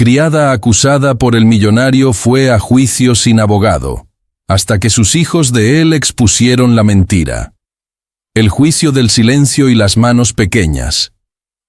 criada acusada por el millonario fue a juicio sin abogado, hasta que sus hijos de él expusieron la mentira. El juicio del silencio y las manos pequeñas.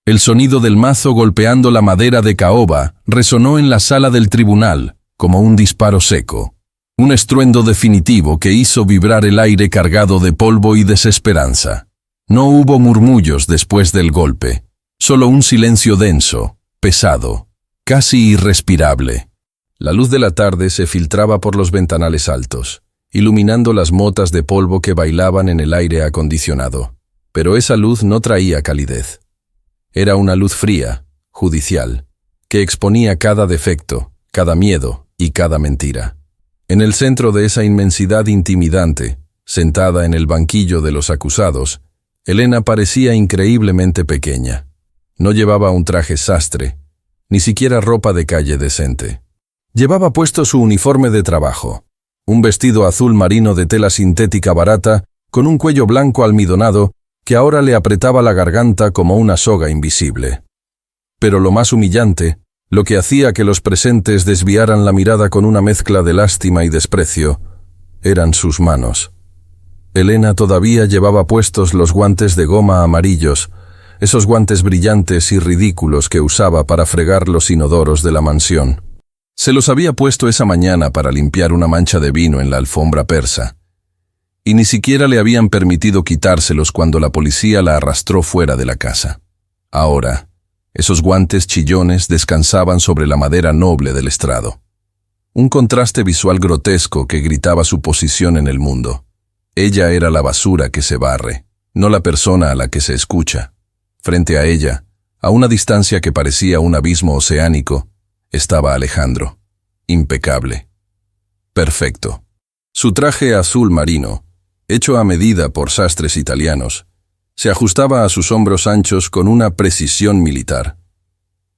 El sonido del mazo golpeando la madera de caoba resonó en la sala del tribunal, como un disparo seco. Un estruendo definitivo que hizo vibrar el aire cargado de polvo y desesperanza. No hubo murmullos después del golpe, solo un silencio denso, pesado, casi irrespirable. La luz de la tarde se filtraba por los ventanales altos, iluminando las motas de polvo que bailaban en el aire acondicionado. Pero esa luz no traía calidez. Era una luz fría, judicial, que exponía cada defecto, cada miedo y cada mentira. En el centro de esa inmensidad intimidante, sentada en el banquillo de los acusados, Elena parecía increíblemente pequeña. No llevaba un traje sastre, ni siquiera ropa de calle decente. Llevaba puesto su uniforme de trabajo, un vestido azul marino de tela sintética barata, con un cuello blanco almidonado que ahora le apretaba la garganta como una soga invisible. Pero lo más humillante, lo que hacía que los presentes desviaran la mirada con una mezcla de lástima y desprecio, eran sus manos. Elena todavía llevaba puestos los guantes de goma amarillos, esos guantes brillantes y ridículos que usaba para fregar los inodoros de la mansión. Se los había puesto esa mañana para limpiar una mancha de vino en la alfombra persa, y ni siquiera le habían permitido quitárselos cuando la policía la arrastró fuera de la casa. Ahora, esos guantes chillones descansaban sobre la madera noble del estrado. Un contraste visual grotesco que gritaba su posición en el mundo. Ella era la basura que se barre, no la persona a la que se escucha. Frente a ella, a una distancia que parecía un abismo oceánico, estaba Alejandro, impecable, perfecto. Su traje azul marino, hecho a medida por sastres italianos, se ajustaba a sus hombros anchos con una precisión militar.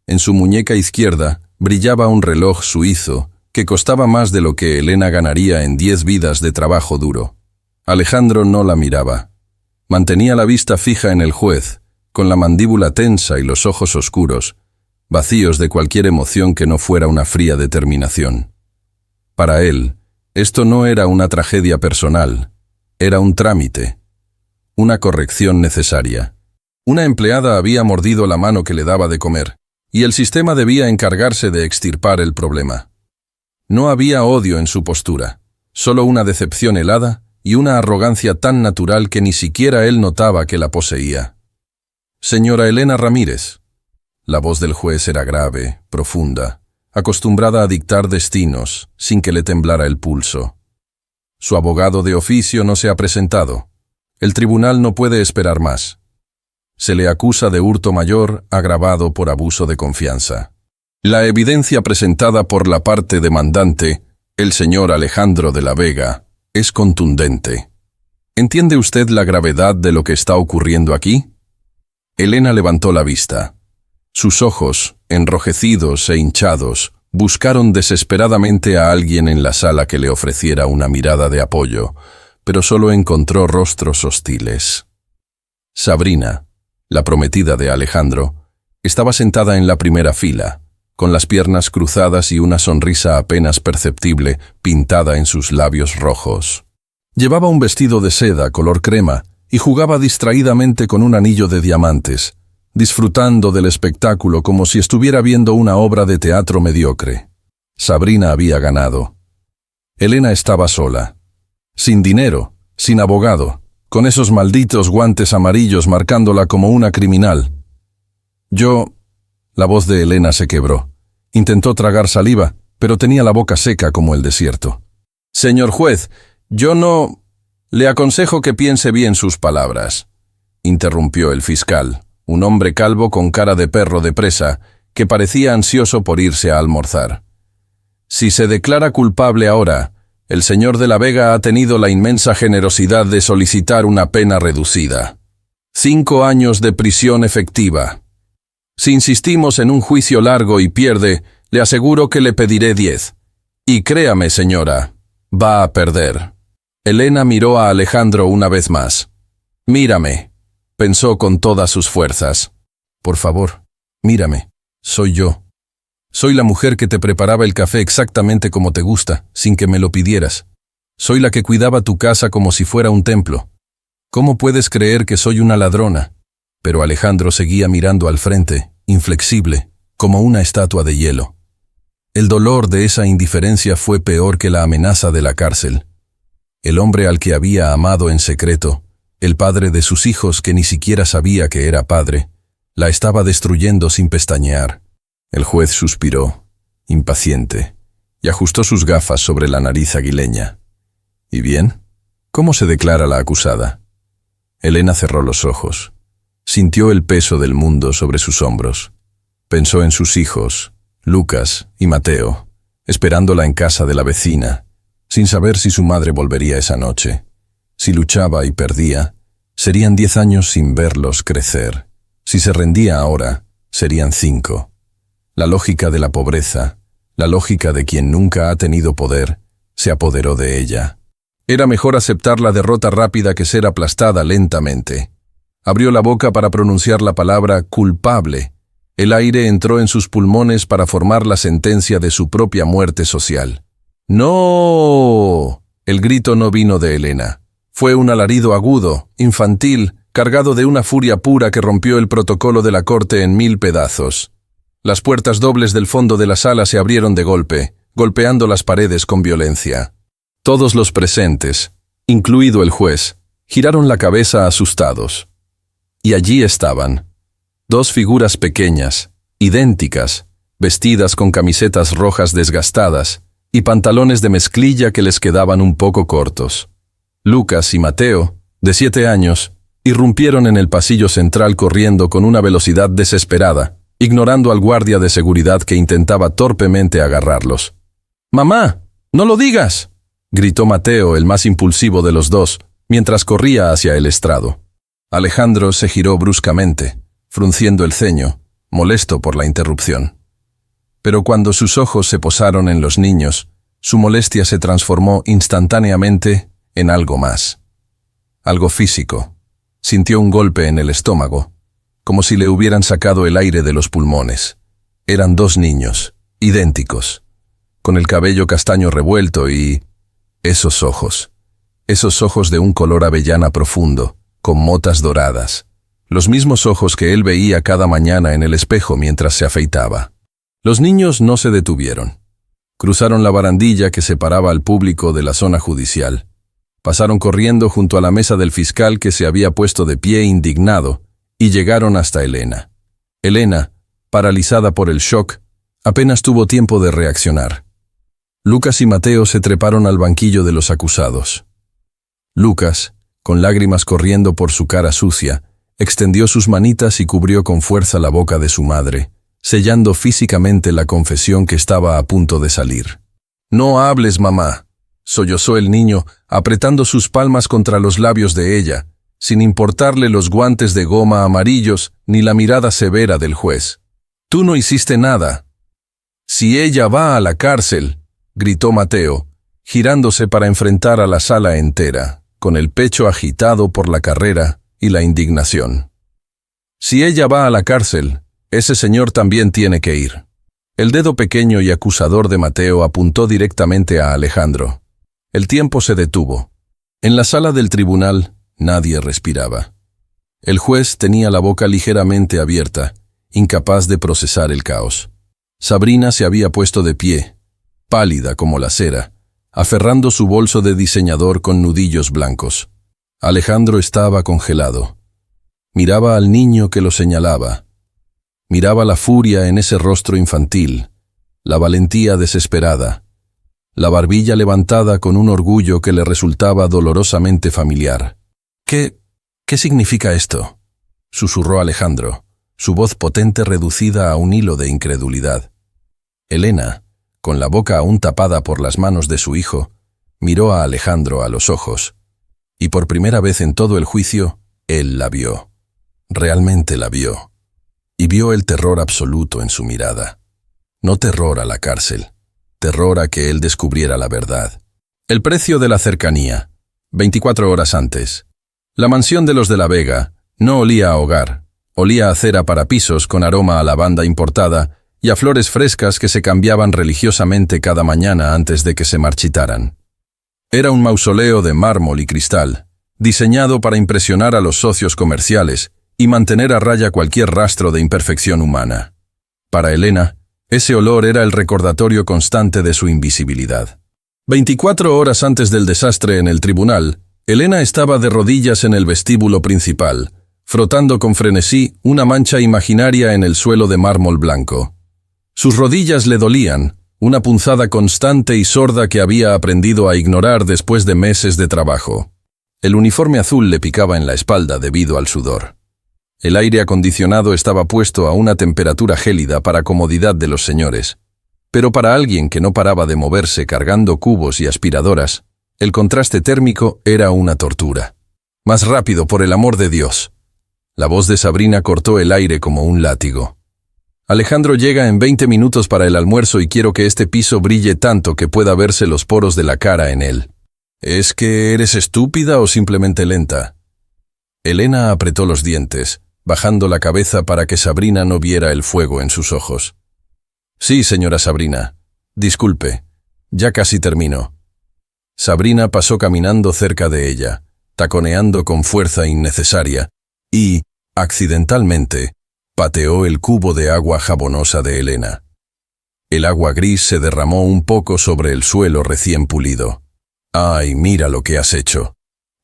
En su muñeca izquierda brillaba un reloj suizo que costaba más de lo que Elena ganaría en 10 vidas de trabajo duro. Alejandro no la miraba. Mantenía la vista fija en el juez, con la mandíbula tensa y los ojos oscuros, vacíos de cualquier emoción que no fuera una fría determinación. Para él, esto no era una tragedia personal, era un trámite, una corrección necesaria. Una empleada había mordido la mano que le daba de comer, y el sistema debía encargarse de extirpar el problema. No había odio en su postura, solo una decepción helada y una arrogancia tan natural que ni siquiera él notaba que la poseía. «Señora Elena Ramírez». La voz del juez era grave, profunda, acostumbrada a dictar destinos, sin que le temblara el pulso. Su abogado de oficio no se ha presentado. El tribunal no puede esperar más. Se le acusa de hurto mayor agravado por abuso de confianza. La evidencia presentada por la parte demandante, el señor Alejandro de la Vega, es contundente. ¿Entiende usted la gravedad de lo que está ocurriendo aquí? Elena levantó la vista. Sus ojos, enrojecidos e hinchados, buscaron desesperadamente a alguien en la sala que le ofreciera una mirada de apoyo, pero solo encontró rostros hostiles. Sabrina, la prometida de Alejandro, estaba sentada en la primera fila, con las piernas cruzadas y una sonrisa apenas perceptible pintada en sus labios rojos. Llevaba un vestido de seda color crema y jugaba distraídamente con un anillo de diamantes, disfrutando del espectáculo como si estuviera viendo una obra de teatro mediocre. Sabrina había ganado. Elena estaba sola, sin dinero, sin abogado, con esos malditos guantes amarillos marcándola como una criminal. La voz de Elena se quebró. Intentó tragar saliva, pero tenía la boca seca como el desierto. «Señor juez, yo no... Le aconsejo que piense bien sus palabras», interrumpió el fiscal, un hombre calvo con cara de perro de presa, que parecía ansioso por irse a almorzar. «Si se declara culpable ahora, el señor de la Vega ha tenido la inmensa generosidad de solicitar una pena reducida. 5 años de prisión efectiva. Si insistimos en un juicio largo y pierde, le aseguro que le pediré 10. Y créame, señora, va a perder». Elena miró a Alejandro una vez más. «Mírame», pensó con todas sus fuerzas. «Por favor, mírame, soy yo». Soy la mujer que te preparaba el café exactamente como te gusta, sin que me lo pidieras. Soy la que cuidaba tu casa como si fuera un templo. ¿Cómo puedes creer que soy una ladrona? Pero Alejandro seguía mirando al frente, inflexible, como una estatua de hielo. El dolor de esa indiferencia fue peor que la amenaza de la cárcel. El hombre al que había amado en secreto, el padre de sus hijos que ni siquiera sabía que era padre, la estaba destruyendo sin pestañear. El juez suspiró, impaciente, y ajustó sus gafas sobre la nariz aguileña. ¿Y bien? ¿Cómo se declara la acusada? Elena cerró los ojos. Sintió el peso del mundo sobre sus hombros. Pensó en sus hijos, Lucas y Mateo, esperándola en casa de la vecina, sin saber si su madre volvería esa noche. Si luchaba y perdía, serían 10 años sin verlos crecer. Si se rendía ahora, serían 5. La lógica de la pobreza, la lógica de quien nunca ha tenido poder, se apoderó de ella. Era mejor aceptar la derrota rápida que ser aplastada lentamente. Abrió la boca para pronunciar la palabra culpable. El aire entró en sus pulmones para formar la sentencia de su propia muerte social. ¡No! El grito no vino de Elena. Fue un alarido agudo, infantil, cargado de una furia pura que rompió el protocolo de la corte en 1000 pedazos. Las puertas dobles del fondo de la sala se abrieron de golpe, golpeando las paredes con violencia. Todos los presentes, incluido el juez, giraron la cabeza asustados. Y allí estaban, 2 figuras pequeñas, idénticas, vestidas con camisetas rojas desgastadas y pantalones de mezclilla que les quedaban un poco cortos. Lucas y Mateo, de 7 años, irrumpieron en el pasillo central corriendo con una velocidad desesperada, ignorando al guardia de seguridad que intentaba torpemente agarrarlos. «¡Mamá! ¡No lo digas!», gritó Mateo, el más impulsivo de los dos, mientras corría hacia el estrado. Alejandro se giró bruscamente, frunciendo el ceño, molesto por la interrupción. Pero cuando sus ojos se posaron en los niños, su molestia se transformó instantáneamente en algo más. Algo físico. Sintió un golpe en el estómago, como si le hubieran sacado el aire de los pulmones. Eran 2 niños, idénticos, con el cabello castaño revuelto y esos ojos de un color avellana profundo, con motas doradas, los mismos ojos que él veía cada mañana en el espejo mientras se afeitaba. Los niños no se detuvieron. Cruzaron la barandilla que separaba al público de la zona judicial. Pasaron corriendo junto a la mesa del fiscal que se había puesto de pie indignado y llegaron hasta Elena. Elena, paralizada por el shock, apenas tuvo tiempo de reaccionar. Lucas y Mateo se treparon al banquillo de los acusados. Lucas, con lágrimas corriendo por su cara sucia, extendió sus manitas y cubrió con fuerza la boca de su madre, sellando físicamente la confesión que estaba a punto de salir. «No hables, mamá», sollozó el niño, apretando sus palmas contra los labios de ella, sin importarle los guantes de goma amarillos ni la mirada severa del juez. «Tú no hiciste nada». «Si ella va a la cárcel», gritó Mateo, girándose para enfrentar a la sala entera, con el pecho agitado por la carrera y la indignación. «Si ella va a la cárcel, ese señor también tiene que ir». El dedo pequeño y acusador de Mateo apuntó directamente a Alejandro. El tiempo se detuvo. En la sala del tribunal nadie respiraba. El juez tenía la boca ligeramente abierta, incapaz de procesar el caos. Sabrina se había puesto de pie, pálida como la cera, aferrando su bolso de diseñador con nudillos blancos. Alejandro estaba congelado. Miraba al niño que lo señalaba. Miraba la furia en ese rostro infantil, la valentía desesperada, la barbilla levantada con un orgullo que le resultaba dolorosamente familiar. ¿Qué significa esto?», susurró Alejandro, su voz potente reducida a un hilo de incredulidad. Elena, con la boca aún tapada por las manos de su hijo, miró a Alejandro a los ojos, y por primera vez en todo el juicio, él la vio. Realmente la vio. Y vio el terror absoluto en su mirada. No terror a la cárcel, terror a que él descubriera la verdad. El precio de la cercanía. 24 horas antes. La mansión de los de la Vega no olía a hogar, olía a cera para pisos con aroma a lavanda importada y a flores frescas que se cambiaban religiosamente cada mañana antes de que se marchitaran. Era un mausoleo de mármol y cristal, diseñado para impresionar a los socios comerciales y mantener a raya cualquier rastro de imperfección humana. Para Elena, ese olor era el recordatorio constante de su invisibilidad. 24 horas antes del desastre en el tribunal, Elena estaba de rodillas en el vestíbulo principal, frotando con frenesí una mancha imaginaria en el suelo de mármol blanco. Sus rodillas le dolían, una punzada constante y sorda que había aprendido a ignorar después de meses de trabajo. El uniforme azul le picaba en la espalda debido al sudor. El aire acondicionado estaba puesto a una temperatura gélida para comodidad de los señores, pero para alguien que no paraba de moverse cargando cubos y aspiradoras, el contraste térmico era una tortura. «Más rápido, por el amor de Dios». La voz de Sabrina cortó el aire como un látigo. «Alejandro llega en 20 minutos para el almuerzo y quiero que este piso brille tanto que pueda verse los poros de la cara en él». «¿Es que eres estúpida o simplemente lenta?» Elena apretó los dientes, bajando la cabeza para que Sabrina no viera el fuego en sus ojos. «Sí, señora Sabrina. Disculpe. Ya casi termino». Sabrina pasó caminando cerca de ella, taconeando con fuerza innecesaria, y, accidentalmente, pateó el cubo de agua jabonosa de Elena. El agua gris se derramó un poco sobre el suelo recién pulido. «¡Ay, mira lo que has hecho!»,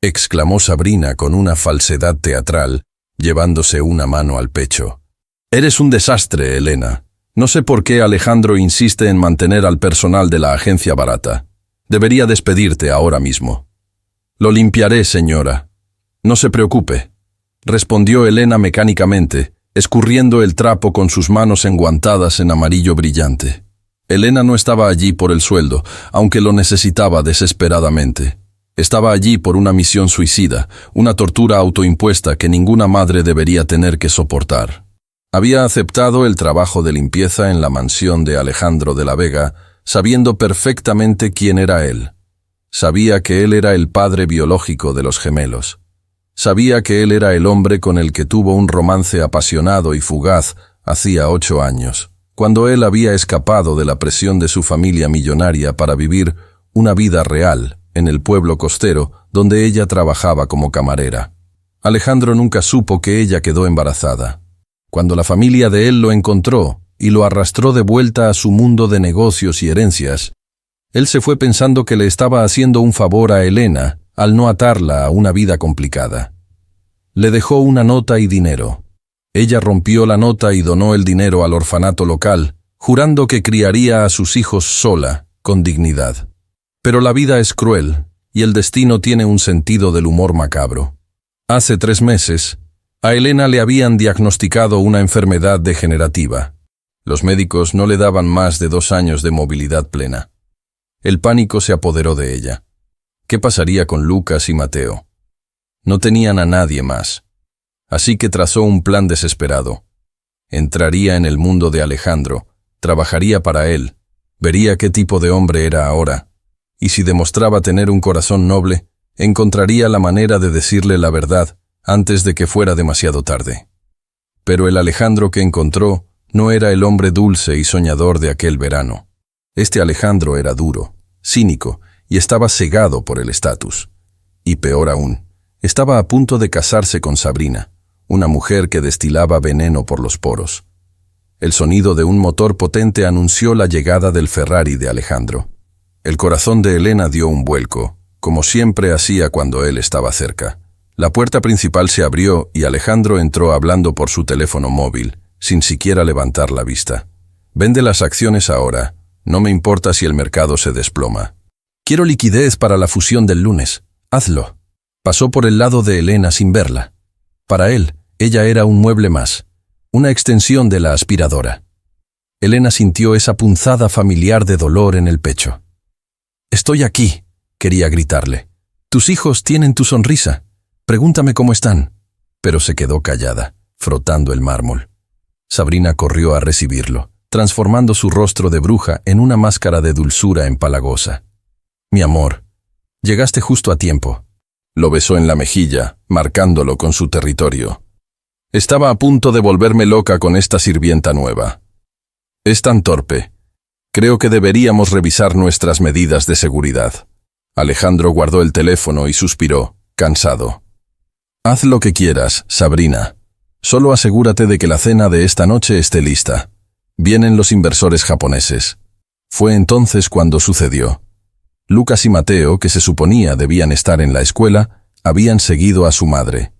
exclamó Sabrina con una falsedad teatral, llevándose una mano al pecho. «Eres un desastre, Elena. No sé por qué Alejandro insiste en mantener al personal de la agencia barata. Debería despedirte ahora mismo». «Lo limpiaré, señora. No se preocupe», respondió Elena mecánicamente, escurriendo el trapo con sus manos enguantadas en amarillo brillante. Elena no estaba allí por el sueldo, aunque lo necesitaba desesperadamente. Estaba allí por una misión suicida, una tortura autoimpuesta que ninguna madre debería tener que soportar. Había aceptado el trabajo de limpieza en la mansión de Alejandro de la Vega, sabiendo perfectamente quién era él. Sabía que él era el padre biológico de los gemelos. Sabía que él era el hombre con el que tuvo un romance apasionado y fugaz hacía 8 años, cuando él había escapado de la presión de su familia millonaria para vivir una vida real en el pueblo costero donde ella trabajaba como camarera. Alejandro nunca supo que ella quedó embarazada. Cuando la familia de él lo encontró y lo arrastró de vuelta a su mundo de negocios y herencias, él se fue pensando que le estaba haciendo un favor a Elena al no atarla a una vida complicada. Le dejó una nota y dinero. Ella rompió la nota y donó el dinero al orfanato local, jurando que criaría a sus hijos sola, con dignidad. Pero la vida es cruel, y el destino tiene un sentido del humor macabro. Hace 3 meses, a Elena le habían diagnosticado una enfermedad degenerativa. Los médicos no le daban más de 2 años de movilidad plena. El pánico se apoderó de ella. ¿Qué pasaría con Lucas y Mateo? No tenían a nadie más. Así que trazó un plan desesperado. Entraría en el mundo de Alejandro, trabajaría para él, vería qué tipo de hombre era ahora, y si demostraba tener un corazón noble, encontraría la manera de decirle la verdad antes de que fuera demasiado tarde. Pero el Alejandro que encontró no era el hombre dulce y soñador de aquel verano. Este Alejandro era duro, cínico, y estaba cegado por el estatus. Y peor aún, estaba a punto de casarse con Sabrina, una mujer que destilaba veneno por los poros. El sonido de un motor potente anunció la llegada del Ferrari de Alejandro. El corazón de Elena dio un vuelco, como siempre hacía cuando él estaba cerca. La puerta principal se abrió y Alejandro entró hablando por su teléfono móvil, sin siquiera levantar la vista. «Vende las acciones ahora. No me importa si el mercado se desploma. Quiero liquidez para la fusión del lunes. Hazlo». Pasó por el lado de Elena sin verla. Para él, ella era un mueble más, una extensión de la aspiradora. Elena sintió esa punzada familiar de dolor en el pecho. «Estoy aquí», quería gritarle. «Tus hijos tienen tu sonrisa. Pregúntame cómo están». Pero se quedó callada, frotando el mármol. Sabrina corrió a recibirlo, transformando su rostro de bruja en una máscara de dulzura empalagosa. «Mi amor, llegaste justo a tiempo». Lo besó en la mejilla, marcándolo con su territorio. Estaba a punto de volverme loca con esta sirvienta nueva. Es tan torpe. Creo que deberíamos revisar nuestras medidas de seguridad. Alejandro guardó el teléfono y suspiró, cansado. Haz lo que quieras, Sabrina. Solo asegúrate de que la cena de esta noche esté lista. Vienen los inversores japoneses. Fue entonces cuando sucedió. Lucas y Mateo, que se suponía debían estar en la escuela, habían seguido a su madre.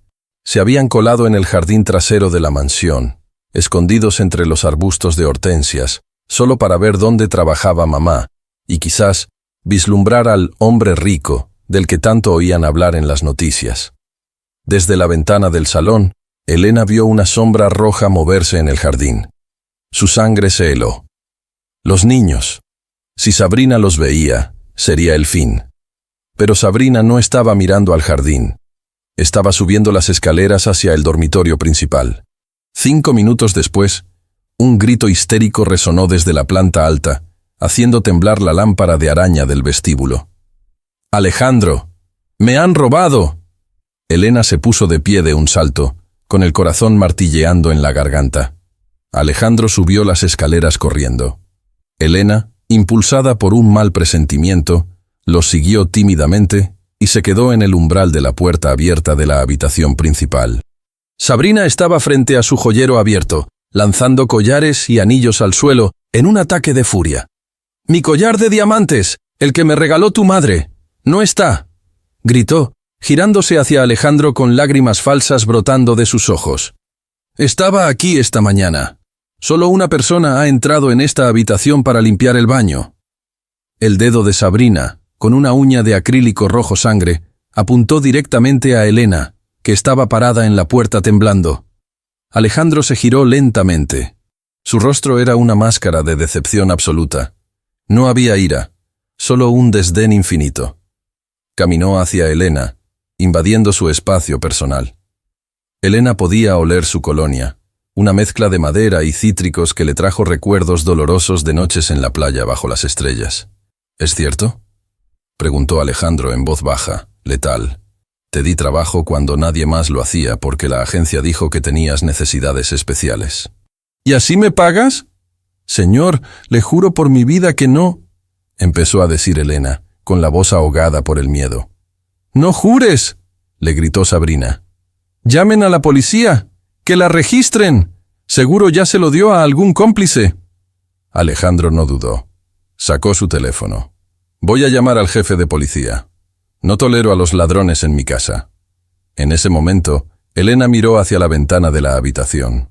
Se habían colado en el jardín trasero de la mansión, escondidos entre los arbustos de hortensias, solo para ver dónde trabajaba mamá, y quizás vislumbrar al hombre rico del que tanto oían hablar en las noticias. Desde la ventana del salón, Elena vio una sombra roja moverse en el jardín. Su sangre se heló. Los niños. Si Sabrina los veía, sería el fin. Pero Sabrina no estaba mirando al jardín. Estaba subiendo las escaleras hacia el dormitorio principal. 5 minutos después, un grito histérico resonó desde la planta alta, haciendo temblar la lámpara de araña del vestíbulo. «¡Alejandro! ¡Me han robado!». Elena se puso de pie de un salto, con el corazón martilleando en la garganta. Alejandro subió las escaleras corriendo. Elena, impulsada por un mal presentimiento, los siguió tímidamente y se quedó en el umbral de la puerta abierta de la habitación principal. Sabrina estaba frente a su joyero abierto, lanzando collares y anillos al suelo en un ataque de furia. «¡Mi collar de diamantes! ¡El que me regaló tu madre! ¡No está!», gritó, girándose hacia Alejandro con lágrimas falsas brotando de sus ojos. «Estaba aquí esta mañana. Solo una persona ha entrado en esta habitación para limpiar el baño». El dedo de Sabrina, con una uña de acrílico rojo sangre, apuntó directamente a Elena, que estaba parada en la puerta temblando. Alejandro se giró lentamente. Su rostro era una máscara de decepción absoluta. No había ira, solo un desdén infinito. Caminó hacia Elena, invadiendo su espacio personal. Elena podía oler su colonia, una mezcla de madera y cítricos que le trajo recuerdos dolorosos de noches en la playa bajo las estrellas. «¿Es cierto?», preguntó Alejandro en voz baja, letal. «Te di trabajo cuando nadie más lo hacía porque la agencia dijo que tenías necesidades especiales». «¿Y así me pagas?». «Señor, le juro por mi vida que no», empezó a decir Elena, con la voz ahogada por el miedo. «¡No jures!», le gritó Sabrina. «¡Llamen a la policía! ¡Que la registren! Seguro ya se lo dio a algún cómplice». Alejandro no dudó. Sacó su teléfono. «Voy a llamar al jefe de policía. No tolero a los ladrones en mi casa». En ese momento, Elena miró hacia la ventana de la habitación.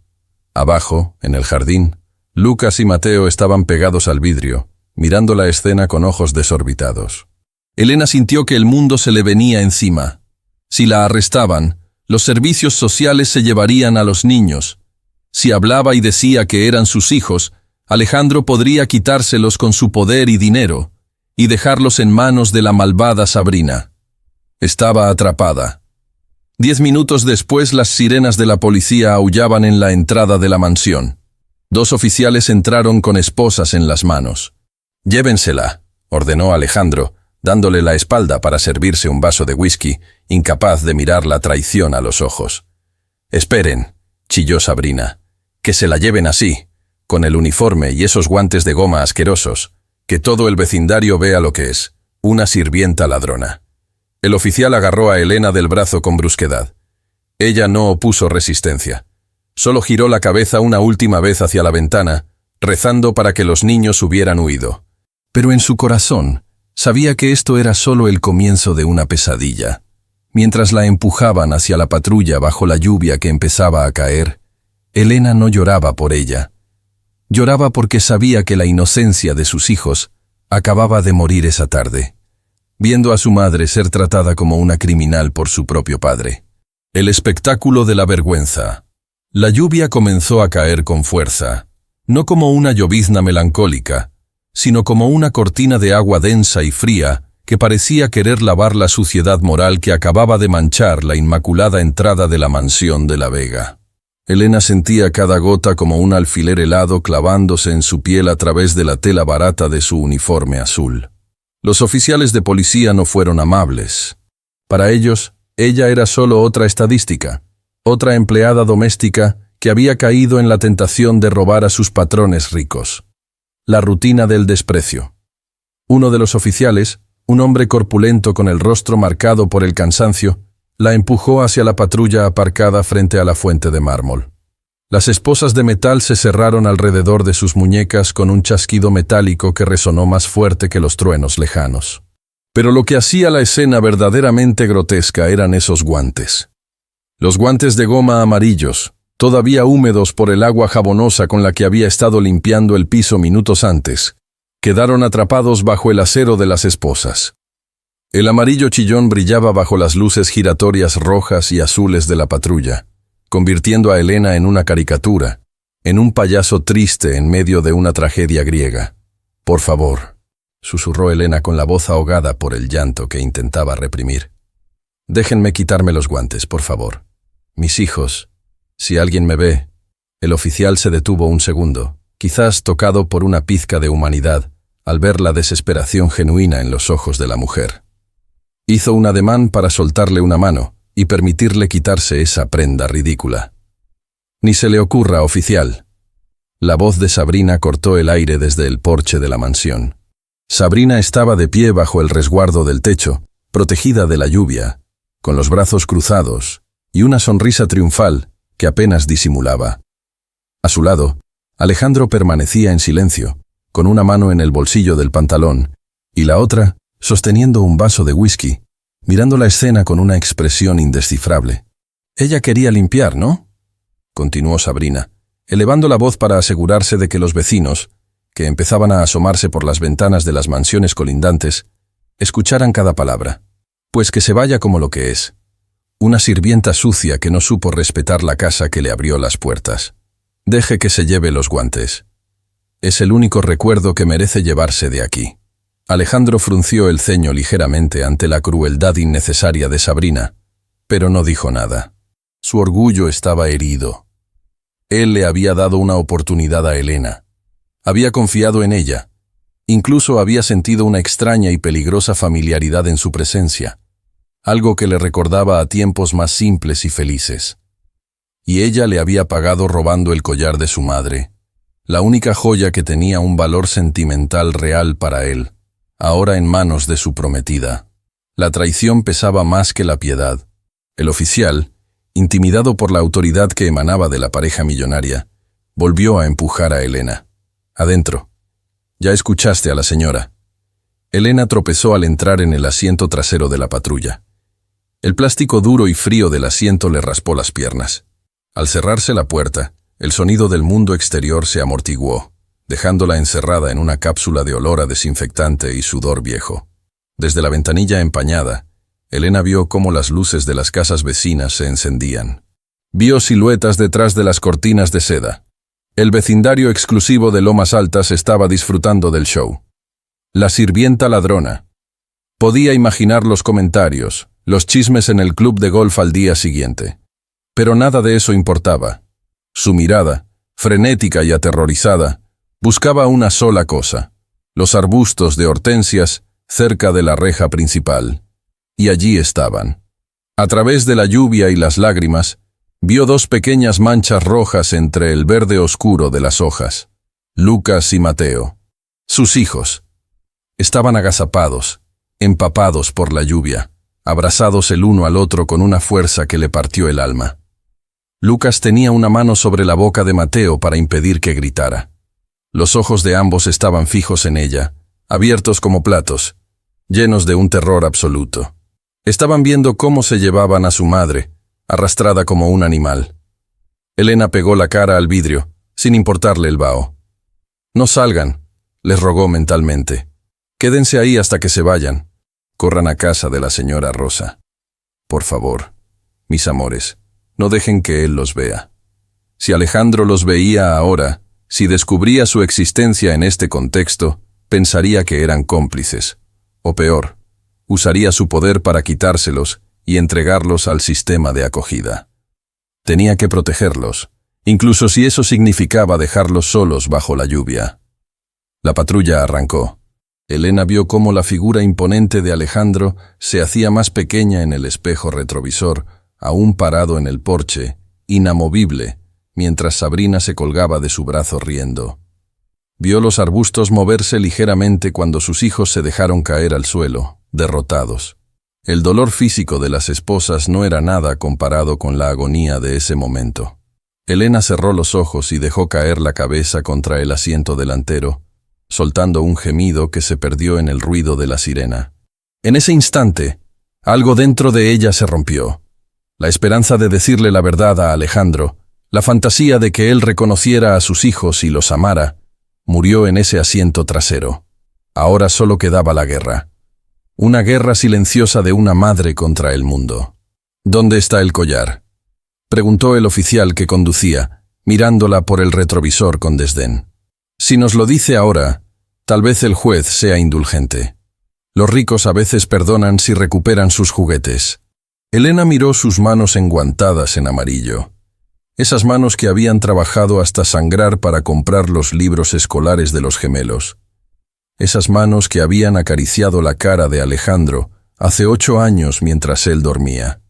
Abajo, en el jardín, Lucas y Mateo estaban pegados al vidrio, mirando la escena con ojos desorbitados. Elena sintió que el mundo se le venía encima. Si la arrestaban, los servicios sociales se llevarían a los niños. Si hablaba y decía que eran sus hijos, Alejandro podría quitárselos con su poder y dinero, y dejarlos en manos de la malvada Sabrina. Estaba atrapada. 10 minutos después, las sirenas de la policía aullaban en la entrada de la mansión. 2 oficiales entraron con esposas en las manos. «Llévensela», ordenó Alejandro, dándole la espalda para servirse un vaso de whisky, incapaz de mirar la traición a los ojos. «Esperen», chilló Sabrina, «que se la lleven así, con el uniforme y esos guantes de goma asquerosos, que todo el vecindario vea lo que es, una sirvienta ladrona». El oficial agarró a Elena del brazo con brusquedad. Ella no opuso resistencia. Solo giró la cabeza una última vez hacia la ventana, rezando para que los niños hubieran huido. Pero en su corazón, sabía que esto era solo el comienzo de una pesadilla. Mientras la empujaban hacia la patrulla bajo la lluvia que empezaba a caer, Elena no lloraba por ella. Lloraba porque sabía que la inocencia de sus hijos acababa de morir esa tarde, viendo a su madre ser tratada como una criminal por su propio padre. El espectáculo de la vergüenza. La lluvia comenzó a caer con fuerza, no como una llovizna melancólica, sino como una cortina de agua densa y fría que parecía querer lavar la suciedad moral que acababa de manchar la inmaculada entrada de la mansión de la Vega. Elena sentía cada gota como un alfiler helado clavándose en su piel a través de la tela barata de su uniforme azul. Los oficiales de policía no fueron amables. Para ellos, ella era solo otra estadística, otra empleada doméstica que había caído en la tentación de robar a sus patrones ricos. La rutina del desprecio. Uno de los oficiales, un hombre corpulento con el rostro marcado por el cansancio, la empujó hacia la patrulla aparcada frente a la fuente de mármol. Las esposas de metal se cerraron alrededor de sus muñecas con un chasquido metálico que resonó más fuerte que los truenos lejanos. Pero lo que hacía la escena verdaderamente grotesca eran esos guantes. Los guantes de goma amarillos, todavía húmedos por el agua jabonosa con la que había estado limpiando el piso minutos antes, quedaron atrapados bajo el acero de las esposas. El amarillo chillón brillaba bajo las luces giratorias rojas y azules de la patrulla, convirtiendo a Elena en una caricatura, en un payaso triste en medio de una tragedia griega. «Por favor», susurró Elena con la voz ahogada por el llanto que intentaba reprimir. «Déjenme quitarme los guantes, por favor. Mis hijos, si alguien me ve». El oficial se detuvo un segundo, quizás tocado por una pizca de humanidad, al ver la desesperación genuina en los ojos de la mujer. Hizo un ademán para soltarle una mano y permitirle quitarse esa prenda ridícula. «Ni se le ocurra, oficial». La voz de Sabrina cortó el aire desde el porche de la mansión. Sabrina estaba de pie bajo el resguardo del techo, protegida de la lluvia, con los brazos cruzados y una sonrisa triunfal que apenas disimulaba. A su lado, Alejandro permanecía en silencio, con una mano en el bolsillo del pantalón y la otra sosteniendo un vaso de whisky, mirando la escena con una expresión indescifrable. «Ella quería limpiar, ¿no?», continuó Sabrina, elevando la voz para asegurarse de que los vecinos, que empezaban a asomarse por las ventanas de las mansiones colindantes, escucharan cada palabra. «Pues que se vaya como lo que es. Una sirvienta sucia que no supo respetar la casa que le abrió las puertas. Deje que se lleve los guantes. Es el único recuerdo que merece llevarse de aquí». Alejandro frunció el ceño ligeramente ante la crueldad innecesaria de Sabrina, pero no dijo nada. Su orgullo estaba herido. Él le había dado una oportunidad a Elena. Había confiado en ella. Incluso había sentido una extraña y peligrosa familiaridad en su presencia, algo que le recordaba a tiempos más simples y felices. Y ella le había pagado robando el collar de su madre, la única joya que tenía un valor sentimental real para él, ahora en manos de su prometida. La traición pesaba más que la piedad. El oficial, intimidado por la autoridad que emanaba de la pareja millonaria, volvió a empujar a Elena. «Adentro. Ya escuchaste a la señora». Elena tropezó al entrar en el asiento trasero de la patrulla. El plástico duro y frío del asiento le raspó las piernas. Al cerrarse la puerta, el sonido del mundo exterior se amortiguó, dejándola encerrada en una cápsula de olor a desinfectante y sudor viejo. Desde la ventanilla empañada, Elena vio cómo las luces de las casas vecinas se encendían. Vio siluetas detrás de las cortinas de seda. El vecindario exclusivo de Lomas Altas estaba disfrutando del show. La sirvienta ladrona. Podía imaginar los comentarios, los chismes en el club de golf al día siguiente. Pero nada de eso importaba. Su mirada, frenética y aterrorizada, buscaba una sola cosa: los arbustos de hortensias cerca de la reja principal. Y allí estaban. A través de la lluvia y las lágrimas, vio dos pequeñas manchas rojas entre el verde oscuro de las hojas. Lucas y Mateo. Sus hijos. Estaban agazapados, empapados por la lluvia, abrazados el uno al otro con una fuerza que le partió el alma. Lucas tenía una mano sobre la boca de Mateo para impedir que gritara. Los ojos de ambos estaban fijos en ella, abiertos como platos, llenos de un terror absoluto. Estaban viendo cómo se llevaban a su madre, arrastrada como un animal. Elena pegó la cara al vidrio, sin importarle el vaho. «No salgan», les rogó mentalmente. «Quédense ahí hasta que se vayan. Corran a casa de la señora Rosa. Por favor, mis amores, no dejen que él los vea». Si Alejandro los veía ahora, si descubría su existencia en este contexto, pensaría que eran cómplices. O peor, usaría su poder para quitárselos y entregarlos al sistema de acogida. Tenía que protegerlos, incluso si eso significaba dejarlos solos bajo la lluvia. La patrulla arrancó. Elena vio cómo la figura imponente de Alejandro se hacía más pequeña en el espejo retrovisor, aún parado en el porche, inamovible, mientras Sabrina se colgaba de su brazo riendo. Vio los arbustos moverse ligeramente cuando sus hijos se dejaron caer al suelo, derrotados. El dolor físico de las esposas no era nada comparado con la agonía de ese momento. Elena cerró los ojos y dejó caer la cabeza contra el asiento delantero, soltando un gemido que se perdió en el ruido de la sirena. En ese instante, algo dentro de ella se rompió. La esperanza de decirle la verdad a Alejandro, la fantasía de que él reconociera a sus hijos y los amara, murió en ese asiento trasero. Ahora solo quedaba la guerra. Una guerra silenciosa de una madre contra el mundo. «¿Dónde está el collar?», preguntó el oficial que conducía, mirándola por el retrovisor con desdén. «Si nos lo dice ahora, tal vez el juez sea indulgente. Los ricos a veces perdonan si recuperan sus juguetes». Elena miró sus manos enguantadas en amarillo. Esas manos que habían trabajado hasta sangrar para comprar los libros escolares de los gemelos. Esas manos que habían acariciado la cara de Alejandro hace 8 años mientras él dormía.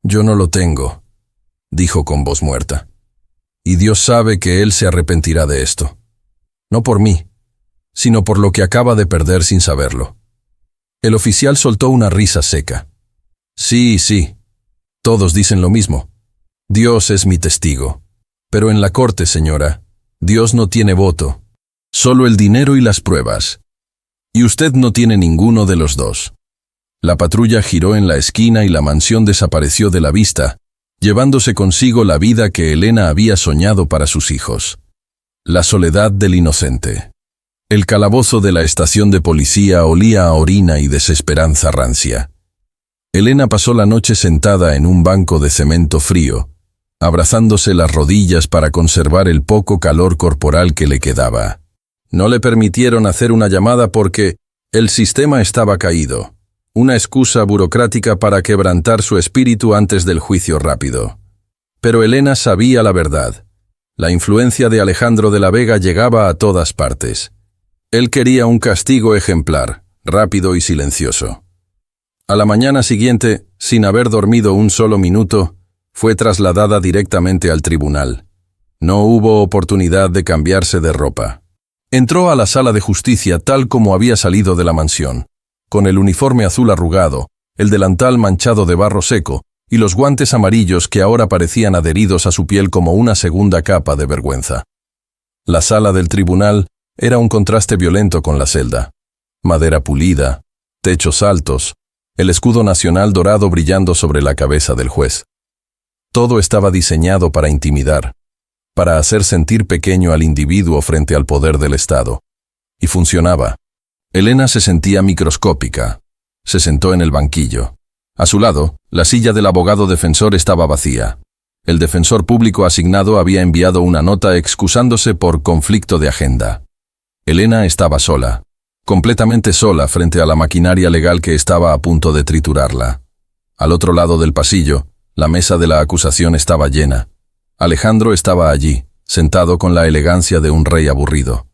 «Yo no lo tengo», dijo con voz muerta. «Y Dios sabe que él se arrepentirá de esto. No por mí, sino por lo que acaba de perder sin saberlo». El oficial soltó una risa seca. «Sí, sí, todos dicen lo mismo. Dios es mi testigo. Pero en la corte, señora, Dios no tiene voto. Solo el dinero y las pruebas. Y usted no tiene ninguno de los dos». La patrulla giró en la esquina y la mansión desapareció de la vista, llevándose consigo la vida que Elena había soñado para sus hijos. La soledad del inocente. El calabozo de la estación de policía olía a orina y desesperanza rancia. Elena pasó la noche sentada en un banco de cemento frío, abrazándose las rodillas para conservar el poco calor corporal que le quedaba. No le permitieron hacer una llamada porque el sistema estaba caído. Una excusa burocrática para quebrantar su espíritu antes del juicio rápido. Pero Elena sabía la verdad. La influencia de Alejandro de la Vega llegaba a todas partes. Él quería un castigo ejemplar, rápido y silencioso. A la mañana siguiente, sin haber dormido un solo minuto, fue trasladada directamente al tribunal. No hubo oportunidad de cambiarse de ropa. Entró a la sala de justicia tal como había salido de la mansión, con el uniforme azul arrugado, el delantal manchado de barro seco y los guantes amarillos que ahora parecían adheridos a su piel como una segunda capa de vergüenza. La sala del tribunal era un contraste violento con la celda. Madera pulida, techos altos, el escudo nacional dorado brillando sobre la cabeza del juez. Todo estaba diseñado para intimidar, para hacer sentir pequeño al individuo frente al poder del Estado. Y funcionaba. Elena se sentía microscópica. Se sentó en el banquillo. A su lado, la silla del abogado defensor estaba vacía. El defensor público asignado había enviado una nota excusándose por conflicto de agenda. Elena estaba sola, completamente sola frente a la maquinaria legal que estaba a punto de triturarla. Al otro lado del pasillo, la mesa de la acusación estaba llena. Alejandro estaba allí, sentado con la elegancia de un rey aburrido.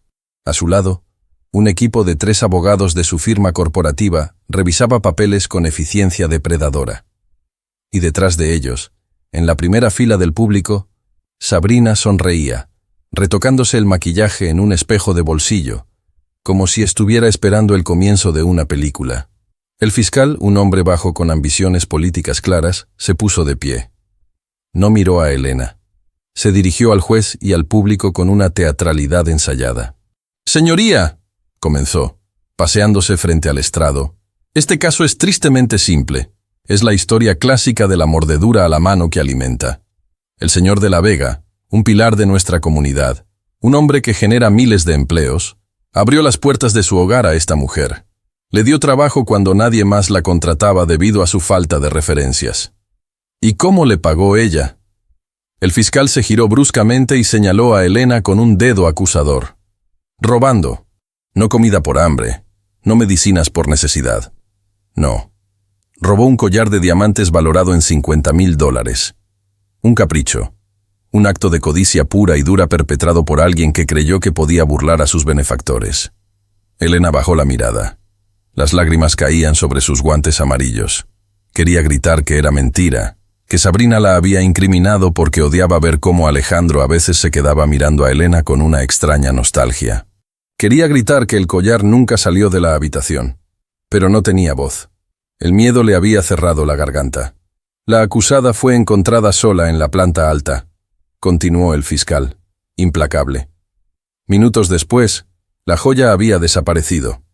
A su lado, un equipo de 3 abogados de su firma corporativa revisaba papeles con eficiencia depredadora. Y detrás de ellos, en la primera fila del público, Sabrina sonreía, retocándose el maquillaje en un espejo de bolsillo, como si estuviera esperando el comienzo de una película. El fiscal, un hombre bajo con ambiciones políticas claras, se puso de pie. No miró a Elena. Se dirigió al juez y al público con una teatralidad ensayada. «Señoría», comenzó, paseándose frente al estrado, «este caso es tristemente simple. Es la historia clásica de la mordedura a la mano que alimenta. El señor de la Vega, un pilar de nuestra comunidad, un hombre que genera miles de empleos, abrió las puertas de su hogar a esta mujer. Le dio trabajo cuando nadie más la contrataba debido a su falta de referencias. ¿Y cómo le pagó ella?» El fiscal se giró bruscamente y señaló a Elena con un dedo acusador. «Robando. No comida por hambre, no medicinas por necesidad. No. Robó un collar de diamantes valorado en $50,000. Un capricho. Un acto de codicia pura y dura perpetrado por alguien que creyó que podía burlar a sus benefactores». Elena bajó la mirada. Las lágrimas caían sobre sus guantes amarillos. Quería gritar que era mentira, que Sabrina la había incriminado porque odiaba ver cómo Alejandro a veces se quedaba mirando a Elena con una extraña nostalgia. Quería gritar que el collar nunca salió de la habitación, pero no tenía voz. El miedo le había cerrado la garganta. La acusada fue encontrada sola en la planta alta, continuó el fiscal, implacable. Minutos después, la joya había desaparecido.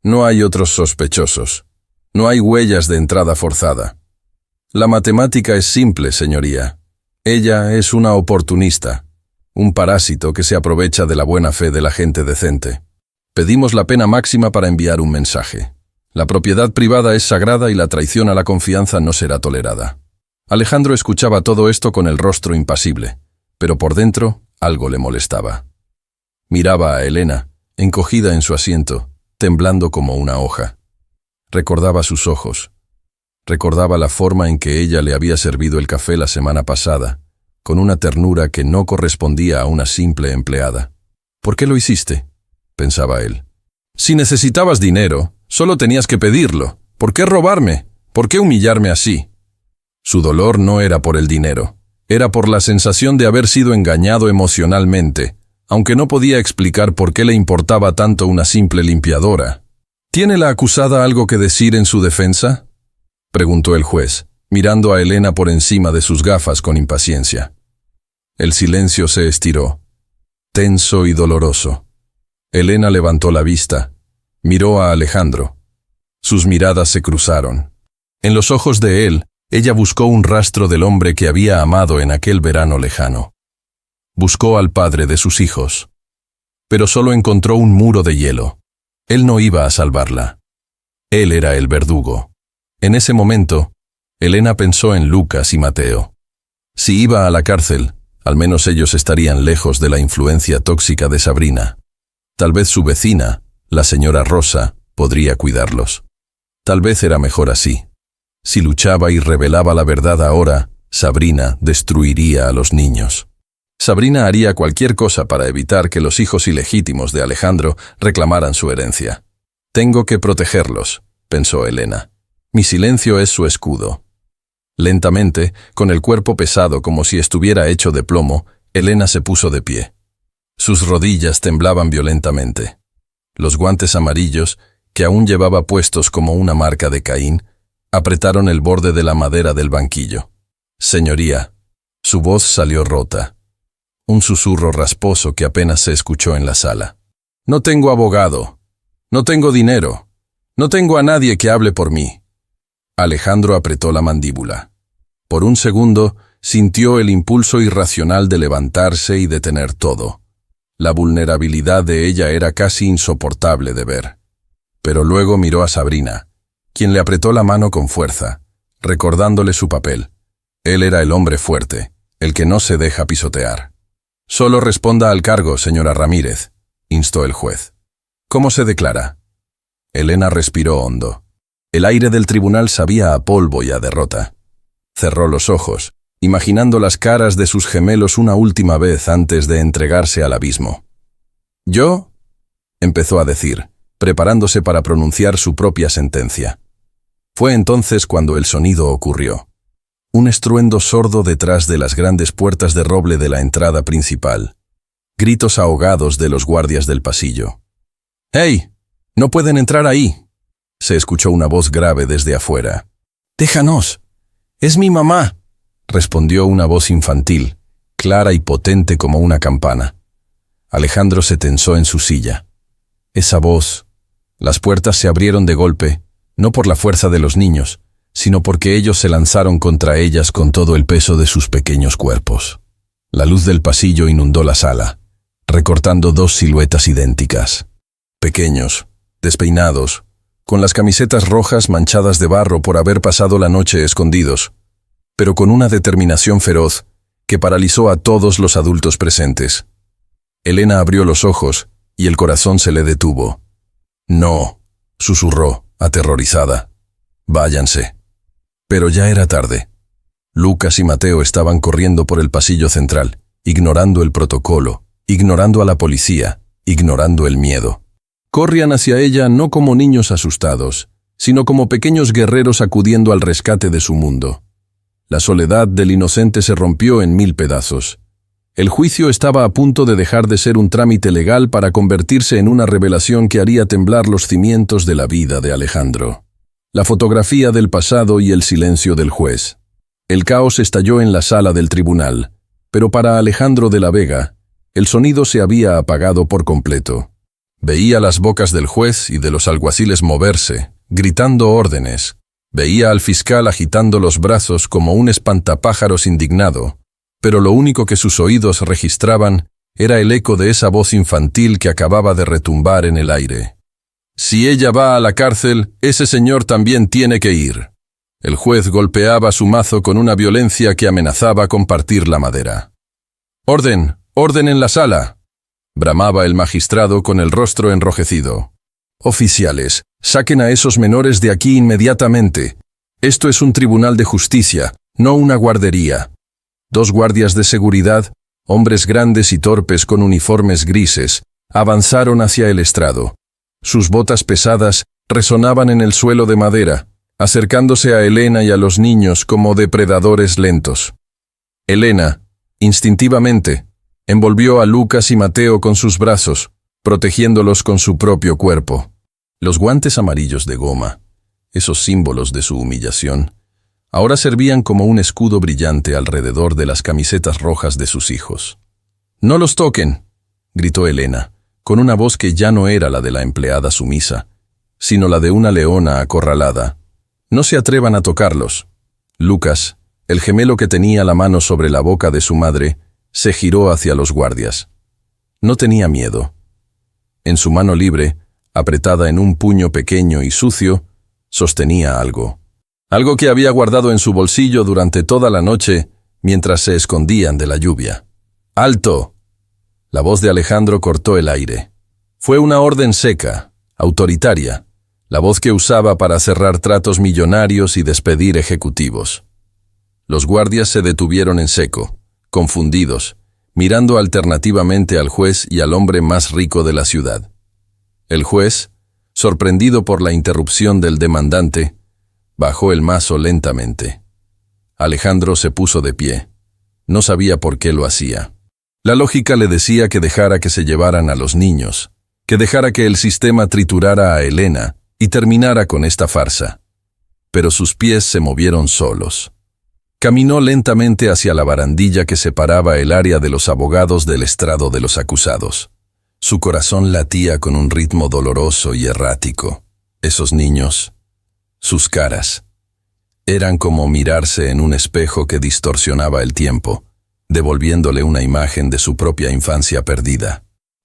No hay otros sospechosos. No hay huellas de entrada forzada. La matemática es simple, señoría. Ella es una oportunista, un parásito que se aprovecha de la buena fe de la gente decente. Pedimos la pena máxima para enviar un mensaje. La propiedad privada es sagrada y la traición a la confianza no será tolerada. Alejandro escuchaba todo esto con el rostro impasible, pero por dentro algo le molestaba. Miraba a Elena, encogida en su asiento, temblando como una hoja. Recordaba sus ojos. Recordaba la forma en que ella le había servido el café la semana pasada, con una ternura que no correspondía a una simple empleada. ¿Por qué lo hiciste?, pensaba él. Si necesitabas dinero, solo tenías que pedirlo. ¿Por qué robarme? ¿Por qué humillarme así? Su dolor no era por el dinero, era por la sensación de haber sido engañado emocionalmente, aunque no podía explicar por qué le importaba tanto una simple limpiadora. ¿Tiene la acusada algo que decir en su defensa?, preguntó el juez, mirando a Elena por encima de sus gafas con impaciencia. El silencio se estiró, tenso y doloroso. Elena levantó la vista, miró a Alejandro. Sus miradas se cruzaron. En los ojos de él, ella buscó un rastro del hombre que había amado en aquel verano lejano. Buscó al padre de sus hijos. Pero solo encontró un muro de hielo. Él no iba a salvarla. Él era el verdugo. En ese momento, Elena pensó en Lucas y Mateo. Si iba a la cárcel, al menos ellos estarían lejos de la influencia tóxica de Sabrina. Tal vez su vecina, la señora Rosa, podría cuidarlos. Tal vez era mejor así. Si luchaba y revelaba la verdad ahora, Sabrina destruiría a los niños. Sabrina haría cualquier cosa para evitar que los hijos ilegítimos de Alejandro reclamaran su herencia. Tengo que protegerlos, pensó Elena. Mi silencio es su escudo. Lentamente, con el cuerpo pesado como si estuviera hecho de plomo, Elena se puso de pie. Sus rodillas temblaban violentamente. Los guantes amarillos, que aún llevaba puestos como una marca de Caín, apretaron el borde de la madera del banquillo. Señoría, su voz salió rota. Un susurro rasposo que apenas se escuchó en la sala. No tengo abogado. No tengo dinero. No tengo a nadie que hable por mí. Alejandro apretó la mandíbula. Por un segundo, sintió el impulso irracional de levantarse y detener todo. La vulnerabilidad de ella era casi insoportable de ver. Pero luego miró a Sabrina, quien le apretó la mano con fuerza, recordándole su papel. Él era el hombre fuerte, el que no se deja pisotear. Solo responda al cargo, señora Ramírez, instó el juez. ¿Cómo se declara? Elena respiró hondo. El aire del tribunal sabía a polvo y a derrota. Cerró los ojos, imaginando las caras de sus gemelos una última vez antes de entregarse al abismo. «Yo», empezó a decir, preparándose para pronunciar su propia sentencia. Fue entonces cuando el sonido ocurrió. Un estruendo sordo detrás de las grandes puertas de roble de la entrada principal. Gritos ahogados de los guardias del pasillo. «¡Hey! ¡No pueden entrar ahí!», se escuchó una voz grave desde afuera. «¡Déjanos! ¡Es mi mamá!», respondió una voz infantil, clara y potente como una campana. Alejandro se tensó en su silla. Esa voz. Las puertas se abrieron de golpe, no por la fuerza de los niños, sino porque ellos se lanzaron contra ellas con todo el peso de sus pequeños cuerpos. La luz del pasillo inundó la sala, recortando dos siluetas idénticas. Pequeños, despeinados, con las camisetas rojas manchadas de barro por haber pasado la noche escondidos, pero con una determinación feroz que paralizó a todos los adultos presentes. Elena abrió los ojos y el corazón se le detuvo. «No», susurró, aterrorizada. «Váyanse». Pero ya era tarde. Lucas y Mateo estaban corriendo por el pasillo central, ignorando el protocolo, ignorando a la policía, ignorando el miedo. Corrían hacia ella no como niños asustados, sino como pequeños guerreros acudiendo al rescate de su mundo. La soledad del inocente se rompió en 1000 pedazos. El juicio estaba a punto de dejar de ser un trámite legal para convertirse en una revelación que haría temblar los cimientos de la vida de Alejandro. La fotografía del pasado y el silencio del juez. El caos estalló en la sala del tribunal, pero para Alejandro de la Vega, el sonido se había apagado por completo. Veía las bocas del juez y de los alguaciles moverse, gritando órdenes. Veía al fiscal agitando los brazos como un espantapájaros indignado, pero lo único que sus oídos registraban era el eco de esa voz infantil que acababa de retumbar en el aire. Si ella va a la cárcel, ese señor también tiene que ir. El juez golpeaba su mazo con una violencia que amenazaba con partir la madera. «¡Orden! ¡Orden en la sala!», bramaba el magistrado con el rostro enrojecido. «Oficiales, saquen a esos menores de aquí inmediatamente. Esto es un tribunal de justicia, no una guardería». 2 guardias de seguridad, hombres grandes y torpes con uniformes grises, avanzaron hacia el estrado. Sus botas pesadas resonaban en el suelo de madera, acercándose a Elena y a los niños como depredadores lentos. Elena, instintivamente, envolvió a Lucas y Mateo con sus brazos, protegiéndolos con su propio cuerpo. Los guantes amarillos de goma, esos símbolos de su humillación, ahora servían como un escudo brillante alrededor de las camisetas rojas de sus hijos. «¡No los toquen!», gritó Elena, con una voz que ya no era la de la empleada sumisa, sino la de una leona acorralada. «No se atrevan a tocarlos». Lucas, el gemelo que tenía la mano sobre la boca de su madre, se giró hacia los guardias. No tenía miedo. En su mano libre, apretada en un puño pequeño y sucio, sostenía algo. Algo que había guardado en su bolsillo durante toda la noche mientras se escondían de la lluvia. «¡Alto!». La voz de Alejandro cortó el aire. Fue una orden seca, autoritaria, la voz que usaba para cerrar tratos millonarios y despedir ejecutivos. Los guardias se detuvieron en seco, confundidos, mirando alternativamente al juez y al hombre más rico de la ciudad. El juez, sorprendido por la interrupción del demandante, bajó el mazo lentamente. Alejandro se puso de pie. No sabía por qué lo hacía. La lógica le decía que dejara que se llevaran a los niños, que dejara que el sistema triturara a Elena y terminara con esta farsa. Pero sus pies se movieron solos. Caminó lentamente hacia la barandilla que separaba el área de los abogados del estrado de los acusados. Su corazón latía con un ritmo doloroso y errático. Esos niños, sus caras, eran como mirarse en un espejo que distorsionaba el tiempo, devolviéndole una imagen de su propia infancia perdida.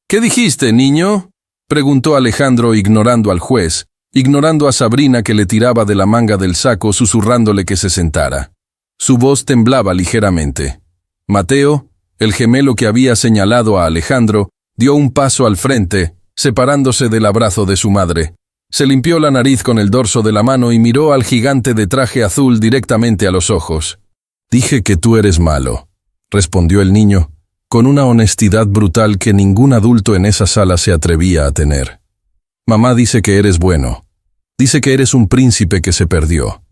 «¿Qué dijiste, niño?», preguntó Alejandro ignorando al juez, ignorando a Sabrina que le tiraba de la manga del saco susurrándole que se sentara. Su voz temblaba ligeramente. Mateo, el gemelo que había señalado a Alejandro, dio un paso al frente, separándose del abrazo de su madre. Se limpió la nariz con el dorso de la mano y miró al gigante de traje azul directamente a los ojos. «Dije que tú eres malo», respondió el niño, con una honestidad brutal que ningún adulto en esa sala se atrevía a tener. «Mamá dice que eres bueno. Dice que eres un príncipe que se perdió.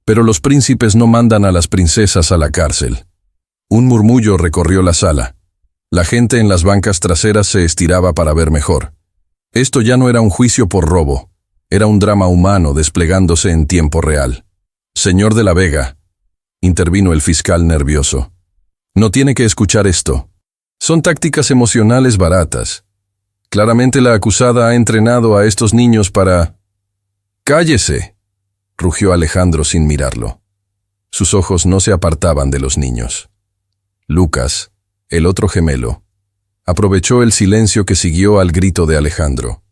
Pero los príncipes no mandan a las princesas a la cárcel». Un murmullo recorrió la sala. La gente en las bancas traseras se estiraba para ver mejor. Esto ya no era un juicio por robo. Era un drama humano desplegándose en tiempo real. «Señor de la Vega», intervino el fiscal nervioso, «no tiene que escuchar esto. Son tácticas emocionales baratas. Claramente la acusada ha entrenado a estos niños para...». «¡Cállese!», rugió Alejandro sin mirarlo. Sus ojos no se apartaban de los niños. Lucas, el otro gemelo, aprovechó el silencio que siguió al grito de Alejandro.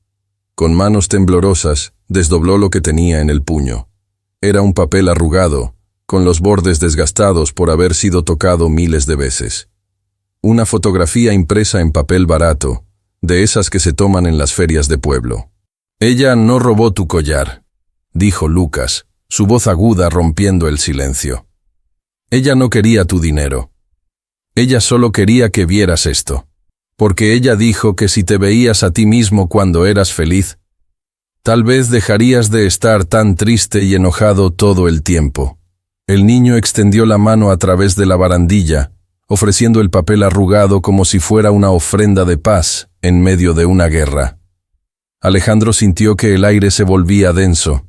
Con manos temblorosas, desdobló lo que tenía en el puño. Era un papel arrugado, con los bordes desgastados por haber sido tocado miles de veces. Una fotografía impresa en papel barato, de esas que se toman en las ferias de pueblo. «Ella no robó tu collar», dijo Lucas, su voz aguda rompiendo el silencio. «Ella no quería tu dinero. Ella solo quería que vieras esto. Porque ella dijo que si te veías a ti mismo cuando eras feliz, tal vez dejarías de estar tan triste y enojado todo el tiempo. El niño extendió la mano a través de la barandilla, ofreciendo el papel arrugado como si fuera una ofrenda de paz en medio de una guerra. Alejandro sintió que el aire se volvía denso.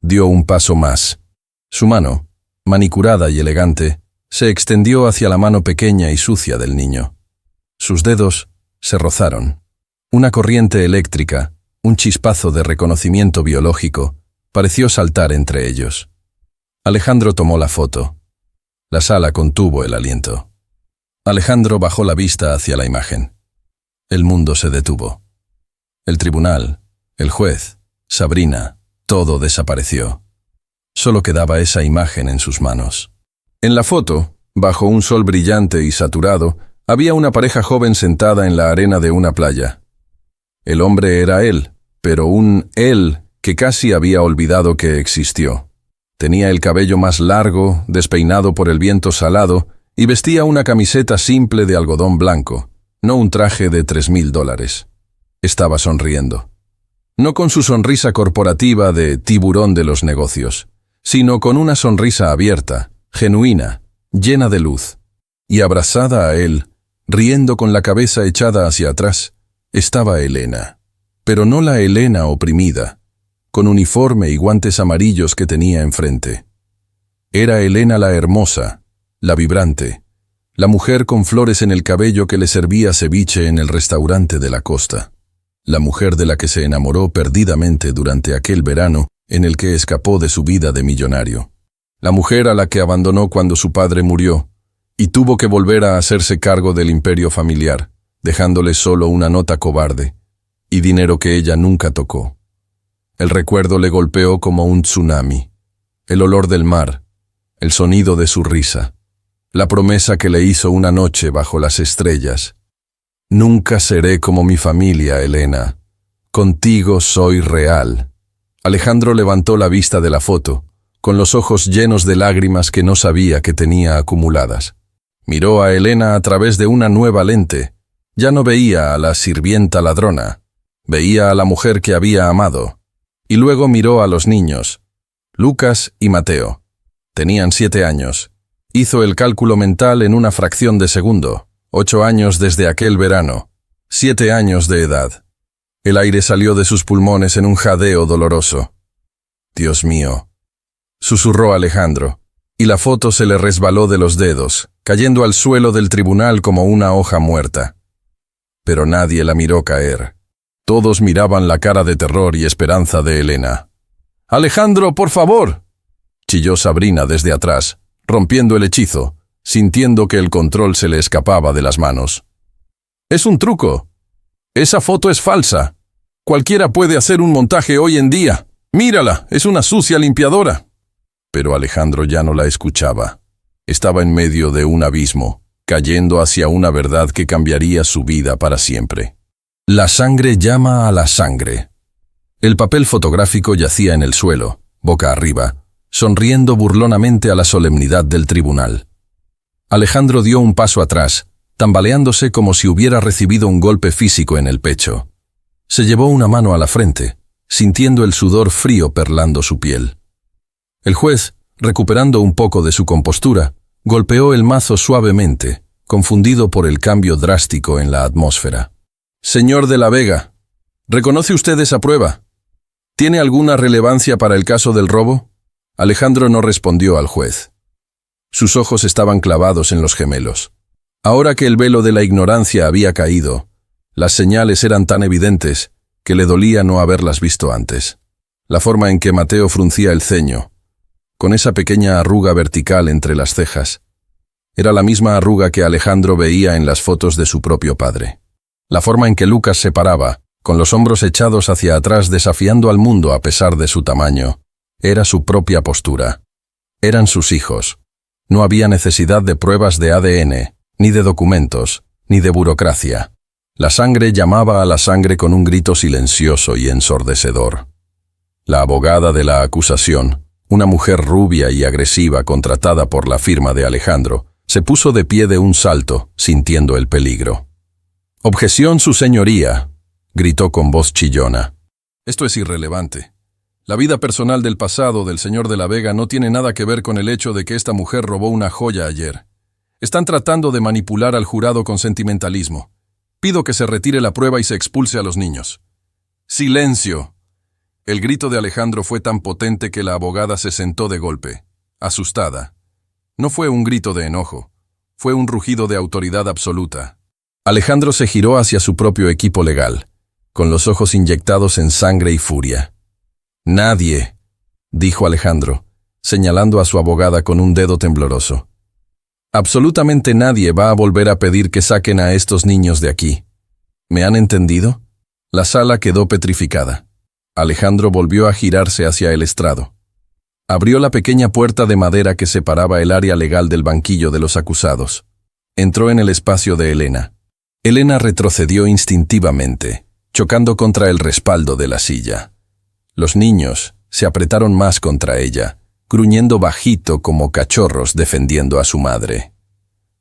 Dio un paso más. Su mano, manicurada y elegante, se extendió hacia la mano pequeña y sucia del niño. Sus dedos se rozaron. Una corriente eléctrica, un chispazo de reconocimiento biológico, pareció saltar entre ellos. Alejandro tomó la foto. La sala contuvo el aliento. Alejandro bajó la vista hacia la imagen. El mundo se detuvo. El tribunal, el juez, Sabrina, todo desapareció. Solo quedaba esa imagen en sus manos. En la foto, bajo un sol brillante y saturado, había una pareja joven sentada en la arena de una playa. El hombre era él, pero un él que casi había olvidado que existió. Tenía el cabello más largo, despeinado por el viento salado, y vestía una camiseta simple de algodón blanco, no un traje de $3,000. Estaba sonriendo. No con su sonrisa corporativa de tiburón de los negocios, sino con una sonrisa abierta, genuina, llena de luz. Y abrazada a él, riendo con la cabeza echada hacia atrás, estaba Elena. Pero no la Elena oprimida, con uniforme y guantes amarillos que tenía enfrente. Era Elena la hermosa, la vibrante, la mujer con flores en el cabello que le servía ceviche en el restaurante de la costa, la mujer de la que se enamoró perdidamente durante aquel verano en el que escapó de su vida de millonario, la mujer a la que abandonó cuando su padre murió y tuvo que volver a hacerse cargo del imperio familiar, dejándole solo una nota cobarde y dinero que ella nunca tocó. El recuerdo le golpeó como un tsunami. El olor del mar, el sonido de su risa, la promesa que le hizo una noche bajo las estrellas. Nunca seré como mi familia, Elena. Contigo soy real. Alejandro levantó la vista de la foto, con los ojos llenos de lágrimas que no sabía que tenía acumuladas. Miró a Elena a través de una nueva lente. Ya no veía a la sirvienta ladrona, veía a la mujer que había amado. Y luego miró a los niños, Lucas y Mateo. Tenían 7 años. Hizo el cálculo mental en una fracción de segundo. 8 años desde aquel verano. 7 años de edad. El aire salió de sus pulmones en un jadeo doloroso. Dios mío, susurró Alejandro, y la foto se le resbaló de los dedos, cayendo al suelo del tribunal como una hoja muerta. Pero nadie la miró caer. Todos miraban la cara de terror y esperanza de Elena. «¡Alejandro, por favor!», chilló Sabrina desde atrás, rompiendo el hechizo, sintiendo que el control se le escapaba de las manos. «Es un truco. Esa foto es falsa. Cualquiera puede hacer un montaje hoy en día. Mírala, es una sucia limpiadora». Pero Alejandro ya no la escuchaba. Estaba en medio de un abismo, cayendo hacia una verdad que cambiaría su vida para siempre. La sangre llama a la sangre. El papel fotográfico yacía en el suelo, boca arriba, sonriendo burlonamente a la solemnidad del tribunal. Alejandro dio un paso atrás, tambaleándose como si hubiera recibido un golpe físico en el pecho. Se llevó una mano a la frente, sintiendo el sudor frío perlando su piel. El juez, recuperando un poco de su compostura, golpeó el mazo suavemente, confundido por el cambio drástico en la atmósfera. «Señor de la Vega, ¿reconoce usted esa prueba? ¿Tiene alguna relevancia para el caso del robo?». Alejandro no respondió al juez. Sus ojos estaban clavados en los gemelos. Ahora que el velo de la ignorancia había caído, las señales eran tan evidentes que le dolía no haberlas visto antes. La forma en que Mateo fruncía el ceño, con esa pequeña arruga vertical entre las cejas, era la misma arruga que Alejandro veía en las fotos de su propio padre. La forma en que Lucas se paraba, con los hombros echados hacia atrás desafiando al mundo a pesar de su tamaño, era su propia postura. Eran sus hijos. No había necesidad de pruebas de ADN, ni de documentos, ni de burocracia. La sangre llamaba a la sangre con un grito silencioso y ensordecedor. La abogada de la acusación, una mujer rubia y agresiva contratada por la firma de Alejandro, se puso de pie de un salto, sintiendo el peligro. «Objeción, su señoría», gritó con voz chillona. «Esto es irrelevante. La vida personal del pasado del señor de la Vega no tiene nada que ver con el hecho de que esta mujer robó una joya ayer. Están tratando de manipular al jurado con sentimentalismo. Pido que se retire la prueba y se expulse a los niños. ¡Silencio! El grito de Alejandro fue tan potente que la abogada se sentó de golpe, asustada. No fue un grito de enojo, fue un rugido de autoridad absoluta. Alejandro se giró hacia su propio equipo legal, con los ojos inyectados en sangre y furia. «Nadie», dijo Alejandro, señalando a su abogada con un dedo tembloroso. «Absolutamente nadie va a volver a pedir que saquen a estos niños de aquí. ¿Me han entendido?» La sala quedó petrificada. Alejandro volvió a girarse hacia el estrado. Abrió la pequeña puerta de madera que separaba el área legal del banquillo de los acusados. Entró en el espacio de Elena. Elena retrocedió instintivamente, chocando contra el respaldo de la silla. Los niños se apretaron más contra ella, gruñendo bajito como cachorros defendiendo a su madre.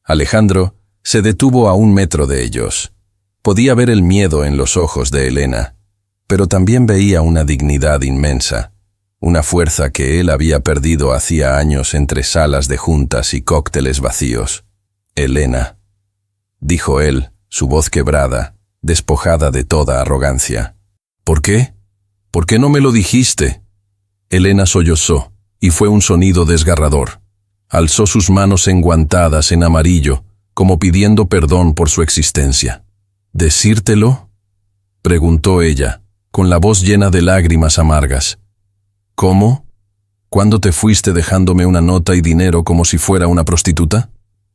Alejandro se detuvo a 1 metro de ellos. Podía ver el miedo en los ojos de Elena, pero también veía una dignidad inmensa, una fuerza que él había perdido hacía años entre salas de juntas y cócteles vacíos. «Elena», dijo él, su voz quebrada, despojada de toda arrogancia. «¿Por qué? ¿Por qué no me lo dijiste?» Elena sollozó, y fue un sonido desgarrador. Alzó sus manos enguantadas en amarillo, como pidiendo perdón por su existencia. «¿Decírtelo?», preguntó ella, con la voz llena de lágrimas amargas. «¿Cómo? ¿Cuándo te fuiste dejándome una nota y dinero como si fuera una prostituta?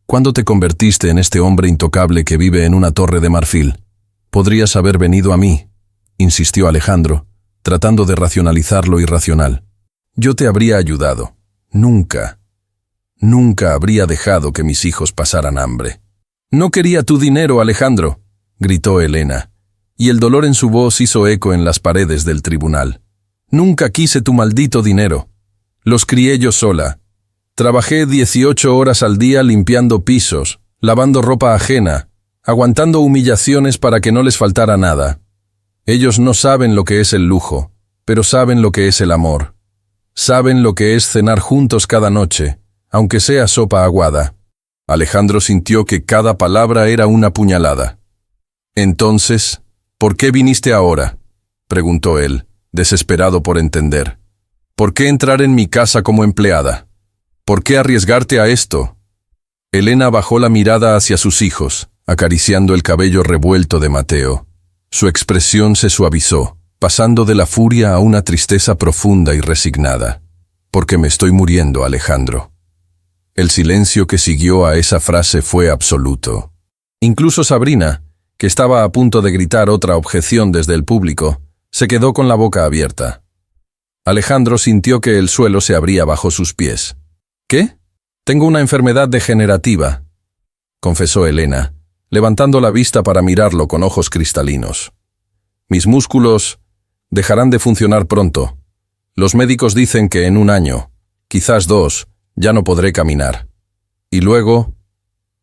¿Cuándo te convertiste en este hombre intocable que vive en una torre de marfil? Podrías haber venido a mí», insistió Alejandro, tratando de racionalizar lo irracional. «Yo te habría ayudado. Nunca habría dejado que mis hijos pasaran hambre». «No quería tu dinero, Alejandro», gritó Elena, y el dolor en su voz hizo eco en las paredes del tribunal. «Nunca quise tu maldito dinero. Los crié yo sola. Trabajé 18 horas al día limpiando pisos, lavando ropa ajena, aguantando humillaciones para que no les faltara nada. Ellos no saben lo que es el lujo, pero saben lo que es el amor. Saben lo que es cenar juntos cada noche, aunque sea sopa aguada». Alejandro sintió que cada palabra era una puñalada. «Entonces, ¿por qué viniste ahora?», preguntó él, desesperado por entender. «¿Por qué entrar en mi casa como empleada? ¿Por qué arriesgarte a esto?». Elena bajó la mirada hacia sus hijos, acariciando el cabello revuelto de Mateo. Su expresión se suavizó, pasando de la furia a una tristeza profunda y resignada. «Porque me estoy muriendo, Alejandro». El silencio que siguió a esa frase fue absoluto. Incluso Sabrina, que estaba a punto de gritar otra objeción desde el público, se quedó con la boca abierta. Alejandro sintió que el suelo se abría bajo sus pies. «¿Qué? Tengo una enfermedad degenerativa», confesó Elena, levantando la vista para mirarlo con ojos cristalinos. «Mis músculos dejarán de funcionar pronto. Los médicos dicen que en 1 año, quizás 2, ya no podré caminar. Y luego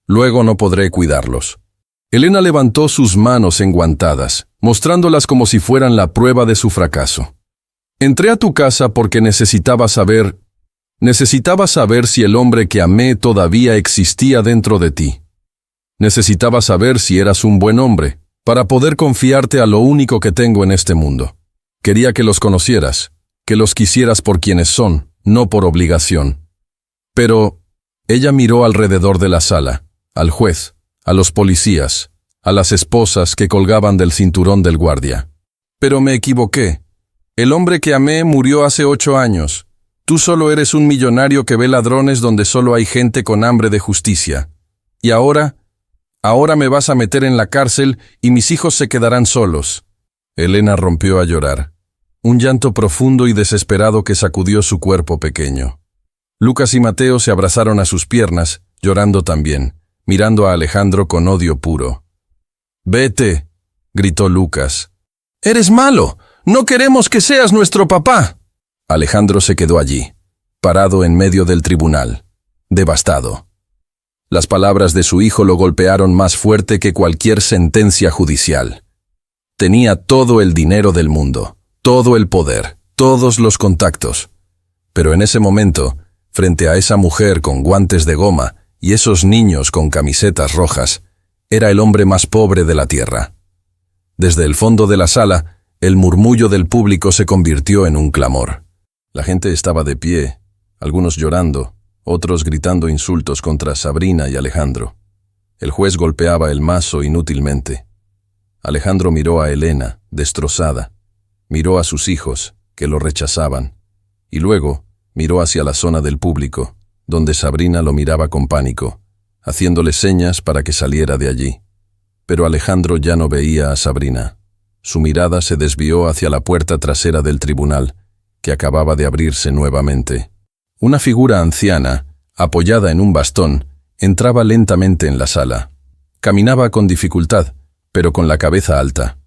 no podré cuidarlos». Elena levantó sus manos enguantadas, mostrándolas como si fueran la prueba de su fracaso. «Entré a tu casa porque necesitaba saber si el hombre que amé todavía existía dentro de ti. Necesitaba saber si eras un buen hombre, para poder confiarte a lo único que tengo en este mundo. Quería que los conocieras, que los quisieras por quienes son, no por obligación». Pero ella miró alrededor de la sala, al juez, a los policías, a las esposas que colgaban del cinturón del guardia. «Pero me equivoqué. El hombre que amé murió hace 8 años. Tú solo eres un millonario que ve ladrones donde solo hay gente con hambre de justicia. Y ahora me vas a meter en la cárcel y mis hijos se quedarán solos». Elena rompió a llorar, un llanto profundo y desesperado que sacudió su cuerpo pequeño. Lucas y Mateo se abrazaron a sus piernas, llorando también, mirando a Alejandro con odio puro. «Vete», gritó Lucas. «¡Eres malo! ¡No queremos que seas nuestro papá!». Alejandro se quedó allí, parado en medio del tribunal, devastado. Las palabras de su hijo lo golpearon más fuerte que cualquier sentencia judicial. Tenía todo el dinero del mundo, todo el poder, todos los contactos. Pero en ese momento, frente a esa mujer con guantes de goma y esos niños con camisetas rojas, era el hombre más pobre de la tierra. Desde el fondo de la sala, el murmullo del público se convirtió en un clamor. La gente estaba de pie, algunos llorando, otros gritando insultos contra Sabrina y Alejandro. El juez golpeaba el mazo inútilmente. Alejandro miró a Elena, destrozada. Miró a sus hijos, que lo rechazaban. Y luego miró hacia la zona del público, donde Sabrina lo miraba con pánico, haciéndole señas para que saliera de allí. Pero Alejandro ya no veía a Sabrina. Su mirada se desvió hacia la puerta trasera del tribunal, que acababa de abrirse nuevamente. Una figura anciana, apoyada en un bastón, entraba lentamente en la sala. Caminaba con dificultad, pero con la cabeza alta.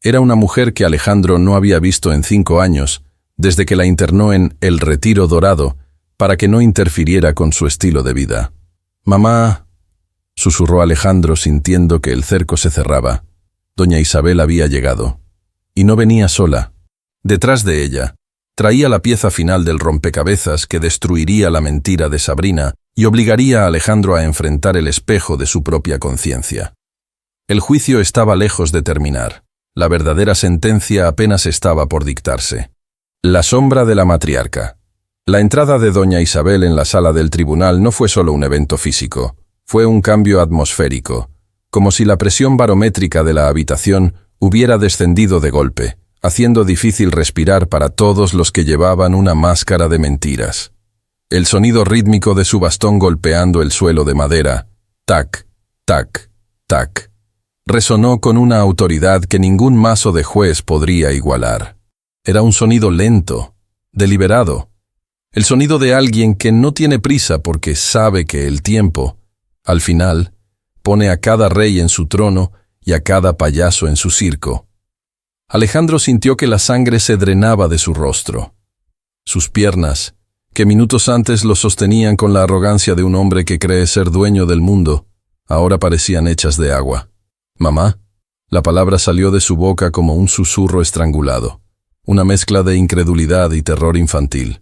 Era una mujer que Alejandro no había visto en 5 años, desde que la internó en El Retiro Dorado, para que no interfiriera con su estilo de vida. «Mamá», susurró Alejandro sintiendo que el cerco se cerraba. Doña Isabel había llegado. Y no venía sola. Detrás de ella, traía la pieza final del rompecabezas que destruiría la mentira de Sabrina y obligaría a Alejandro a enfrentar el espejo de su propia conciencia. El juicio estaba lejos de terminar. La verdadera sentencia apenas estaba por dictarse. La sombra de la matriarca. La entrada de doña Isabel en la sala del tribunal no fue solo un evento físico, fue un cambio atmosférico, como si la presión barométrica de la habitación hubiera descendido de golpe, haciendo difícil respirar para todos los que llevaban una máscara de mentiras. El sonido rítmico de su bastón golpeando el suelo de madera, tac, tac, tac, resonó con una autoridad que ningún mazo de juez podría igualar. Era un sonido lento, deliberado, el sonido de alguien que no tiene prisa porque sabe que el tiempo, al final, pone a cada rey en su trono y a cada payaso en su circo. Alejandro sintió que la sangre se drenaba de su rostro. Sus piernas, que minutos antes lo sostenían con la arrogancia de un hombre que cree ser dueño del mundo, ahora parecían hechas de agua. «Mamá», la palabra salió de su boca como un susurro estrangulado, una mezcla de incredulidad y terror infantil.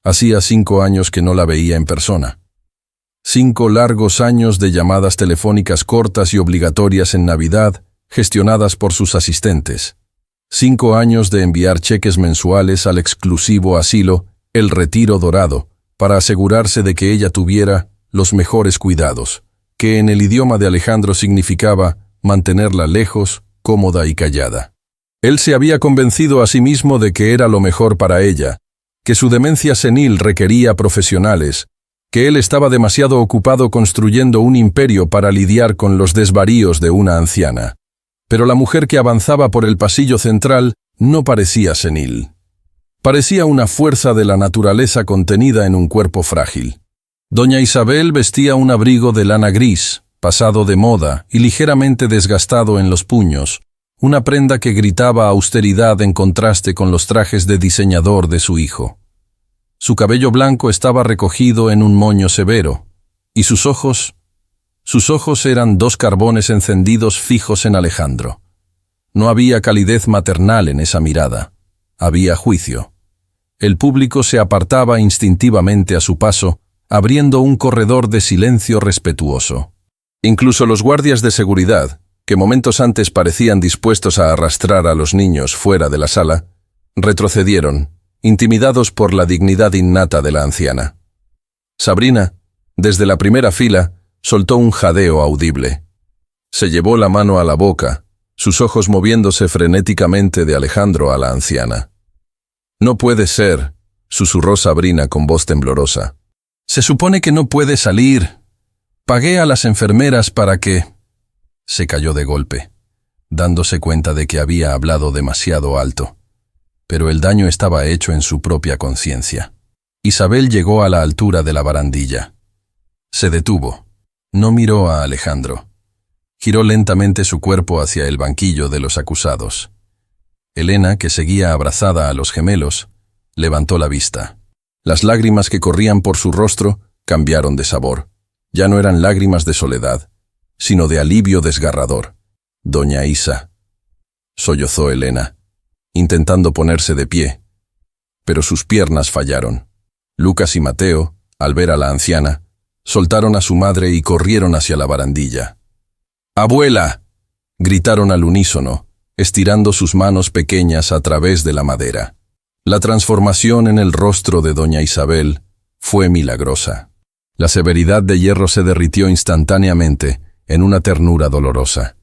Hacía 5 años que no la veía en persona. 5 largos años de llamadas telefónicas cortas y obligatorias en Navidad, gestionadas por sus asistentes. 5 años de enviar cheques mensuales al exclusivo asilo El Retiro Dorado, para asegurarse de que ella tuviera los mejores cuidados, que en el idioma de Alejandro significaba mantenerla lejos, cómoda y callada. Él se había convencido a sí mismo de que era lo mejor para ella, que su demencia senil requería profesionales, que él estaba demasiado ocupado construyendo un imperio para lidiar con los desvaríos de una anciana. Pero la mujer que avanzaba por el pasillo central no parecía senil. Parecía una fuerza de la naturaleza contenida en un cuerpo frágil. Doña Isabel vestía un abrigo de lana gris, pasado de moda y ligeramente desgastado en los puños, una prenda que gritaba austeridad en contraste con los trajes de diseñador de su hijo. Su cabello blanco estaba recogido en un moño severo, y sus ojos eran 2 carbones encendidos fijos en Alejandro. No había calidez maternal en esa mirada, había juicio. El público se apartaba instintivamente a su paso, abriendo un corredor de silencio respetuoso. Incluso los guardias de seguridad, que momentos antes parecían dispuestos a arrastrar a los niños fuera de la sala, retrocedieron, intimidados por la dignidad innata de la anciana. Sabrina, desde la primera fila, soltó un jadeo audible. Se llevó la mano a la boca, sus ojos moviéndose frenéticamente de Alejandro a la anciana. «No puede ser», susurró Sabrina con voz temblorosa. «Se supone que no puede salir. Pagué a las enfermeras para que...» Se cayó de golpe, dándose cuenta de que había hablado demasiado alto. Pero el daño estaba hecho en su propia conciencia. Isabel llegó a la altura de la barandilla. Se detuvo. No miró a Alejandro. Giró lentamente su cuerpo hacia el banquillo de los acusados. Elena, que seguía abrazada a los gemelos, levantó la vista. Las lágrimas que corrían por su rostro cambiaron de sabor. Ya no eran lágrimas de soledad, sino de alivio desgarrador. «Doña Isa», sollozó Elena, intentando ponerse de pie, pero sus piernas fallaron. Lucas y Mateo, al ver a la anciana, soltaron a su madre y corrieron hacia la barandilla. ¡Abuela!, gritaron al unísono, estirando sus manos pequeñas a través de la madera. La transformación en el rostro de doña Isabel fue milagrosa. La severidad de hierro se derritió instantáneamente en una ternura dolorosa.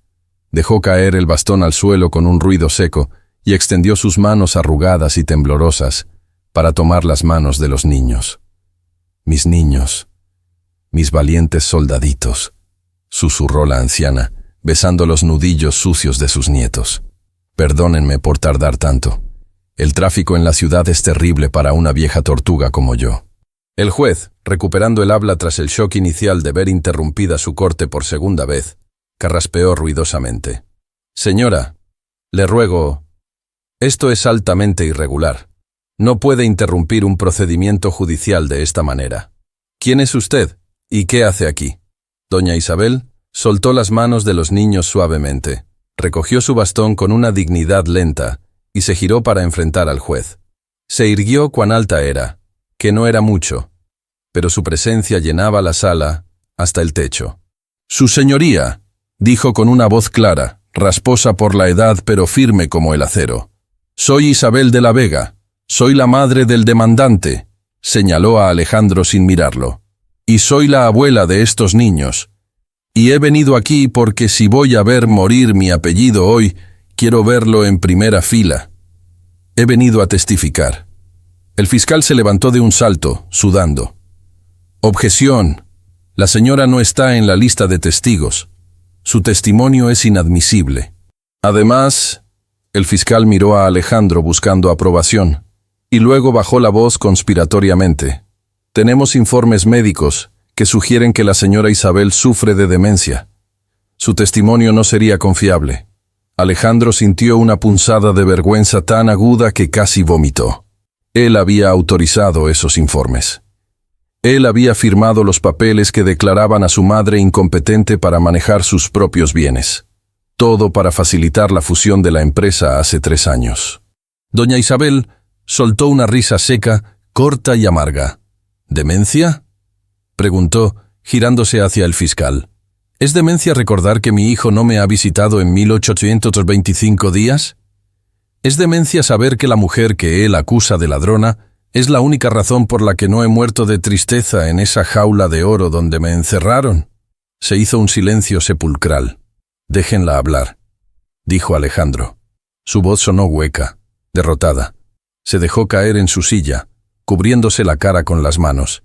Dejó caer el bastón al suelo con un ruido seco y extendió sus manos arrugadas y temblorosas para tomar las manos de los niños. «Mis niños, mis valientes soldaditos», susurró la anciana, besando los nudillos sucios de sus nietos. «Perdónenme por tardar tanto. El tráfico en la ciudad es terrible para una vieja tortuga como yo». El juez, recuperando el habla tras el shock inicial de ver interrumpida su corte por segunda vez, carraspeó ruidosamente. «Señora, le ruego, esto es altamente irregular. No puede interrumpir un procedimiento judicial de esta manera. ¿Quién es usted y qué hace aquí?» Doña Isabel soltó las manos de los niños suavemente, recogió su bastón con una dignidad lenta y se giró para enfrentar al juez. Se irguió cuán alta era, que no era mucho, pero su presencia llenaba la sala hasta el techo. «Su señoría», dijo con una voz clara, rasposa por la edad pero firme como el acero. «Soy Isabel de la Vega, soy la madre del demandante», señaló a Alejandro sin mirarlo. «Y soy la abuela de estos niños. Y he venido aquí porque si voy a ver morir mi apellido hoy, quiero verlo en primera fila. He venido a testificar». El fiscal se levantó de un salto, sudando. «Objeción. La señora no está en la lista de testigos. Su testimonio es inadmisible». Además, el fiscal miró a Alejandro buscando aprobación, y luego bajó la voz conspiratoriamente. «Tenemos informes médicos que sugieren que la señora Isabel sufre de demencia. Su testimonio no sería confiable». Alejandro sintió una punzada de vergüenza tan aguda que casi vomitó. Él había autorizado esos informes. Él había firmado los papeles que declaraban a su madre incompetente para manejar sus propios bienes. Todo para facilitar la fusión de la empresa hace 3 años. Doña Isabel soltó una risa seca, corta y amarga. «¿Demencia?», preguntó, girándose hacia el fiscal. «¿Es demencia recordar que mi hijo no me ha visitado en 1825 días? ¿Es demencia saber que la mujer que él acusa de ladrona es la única razón por la que no he muerto de tristeza en esa jaula de oro donde me encerraron?» Se hizo un silencio sepulcral. «Déjenla hablar», dijo Alejandro. Su voz sonó hueca, derrotada. Se dejó caer en su silla, cubriéndose la cara con las manos.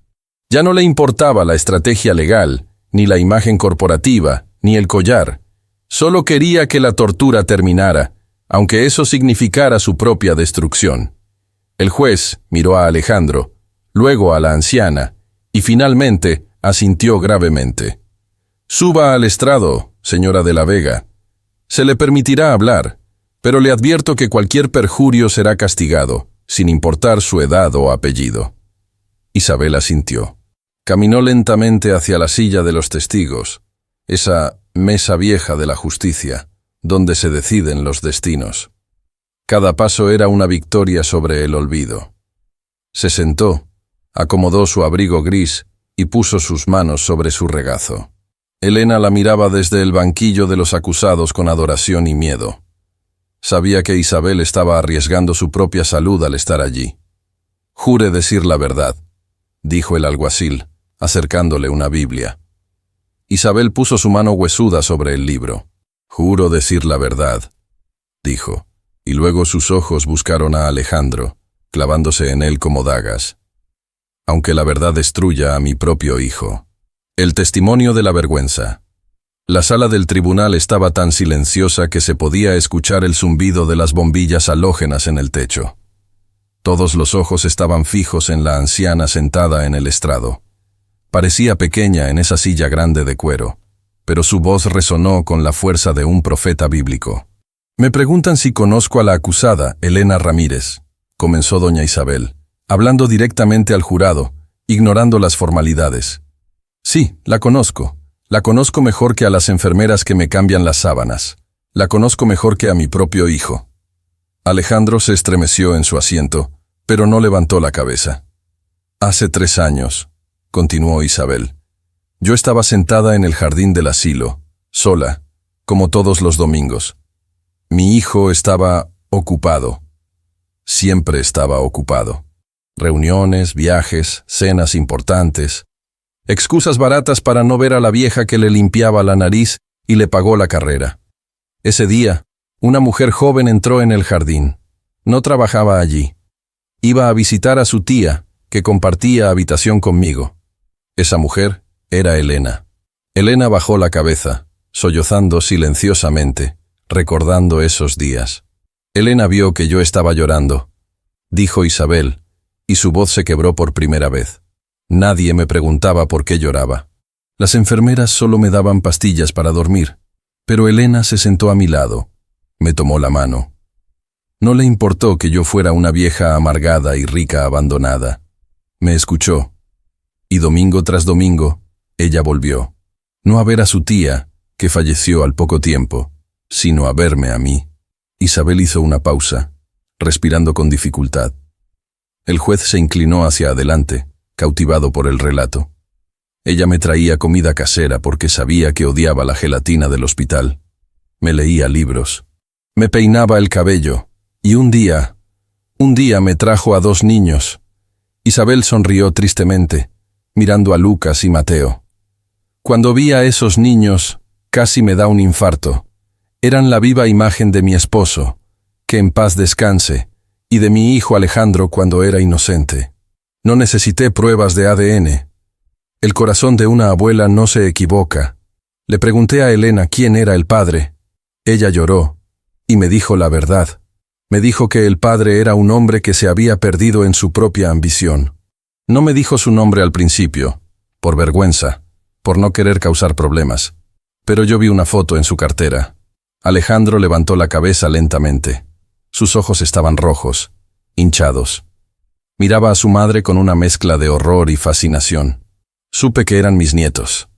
Ya no le importaba la estrategia legal, ni la imagen corporativa, ni el collar. Solo quería que la tortura terminara, aunque eso significara su propia destrucción. El juez miró a Alejandro, luego a la anciana, y finalmente asintió gravemente. «Suba al estrado, señora de la Vega. Se le permitirá hablar, pero le advierto que cualquier perjurio será castigado, sin importar su edad o apellido». Isabel asintió. Caminó lentamente hacia la silla de los testigos, esa mesa vieja de la justicia, donde se deciden los destinos. Cada paso era una victoria sobre el olvido. Se sentó, acomodó su abrigo gris y puso sus manos sobre su regazo. Elena la miraba desde el banquillo de los acusados con adoración y miedo. Sabía que Isabel estaba arriesgando su propia salud al estar allí. «Jure decir la verdad», dijo el alguacil, acercándole una Biblia. Isabel puso su mano huesuda sobre el libro. «Juro decir la verdad», dijo, y luego sus ojos buscaron a Alejandro, clavándose en él como dagas. «Aunque la verdad destruya a mi propio hijo». El testimonio de la vergüenza. La sala del tribunal estaba tan silenciosa que se podía escuchar el zumbido de las bombillas halógenas en el techo. Todos los ojos estaban fijos en la anciana sentada en el estrado. Parecía pequeña en esa silla grande de cuero, pero su voz resonó con la fuerza de un profeta bíblico. «Me preguntan si conozco a la acusada, Elena Ramírez», comenzó doña Isabel, hablando directamente al jurado, ignorando las formalidades. «Sí, la conozco. La conozco mejor que a las enfermeras que me cambian las sábanas. La conozco mejor que a mi propio hijo». Alejandro se estremeció en su asiento, pero no levantó la cabeza. Hace 3 años, continuó Isabel, yo estaba sentada en el jardín del asilo, sola, como todos los domingos. Mi hijo estaba ocupado. Siempre estaba ocupado. Reuniones, viajes, cenas importantes. Excusas baratas para no ver a la vieja que le limpiaba la nariz y le pagó la carrera. Ese día, una mujer joven entró en el jardín. No trabajaba allí. Iba a visitar a su tía, que compartía habitación conmigo. Esa mujer era Elena. Elena bajó la cabeza, sollozando silenciosamente, recordando esos días. Elena vio que yo estaba llorando, dijo Isabel, y su voz se quebró por primera vez. Nadie me preguntaba por qué lloraba. Las enfermeras solo me daban pastillas para dormir, pero Elena se sentó a mi lado. Me tomó la mano. No le importó que yo fuera una vieja amargada y rica abandonada. Me escuchó, y domingo tras domingo, ella volvió. No a ver a su tía, que falleció al poco tiempo, sino a verme a mí. Isabel hizo una pausa, respirando con dificultad. El juez se inclinó hacia adelante, cautivado por el relato. Ella me traía comida casera porque sabía que odiaba la gelatina del hospital. Me leía libros. Me peinaba el cabello. Y un día me trajo a 2 niños. Isabel sonrió tristemente, mirando a Lucas y Mateo. Cuando vi a esos niños, casi me da un infarto. Eran la viva imagen de mi esposo, que en paz descanse, y de mi hijo Alejandro cuando era inocente. No necesité pruebas de ADN. El corazón de una abuela no se equivoca. Le pregunté a Elena quién era el padre. Ella lloró, y me dijo la verdad. Me dijo que el padre era un hombre que se había perdido en su propia ambición. No me dijo su nombre al principio, por vergüenza, por no querer causar problemas. Pero yo vi una foto en su cartera. Alejandro levantó la cabeza lentamente. Sus ojos estaban rojos, hinchados. Miraba a su madre con una mezcla de horror y fascinación. Supe que eran mis nietos,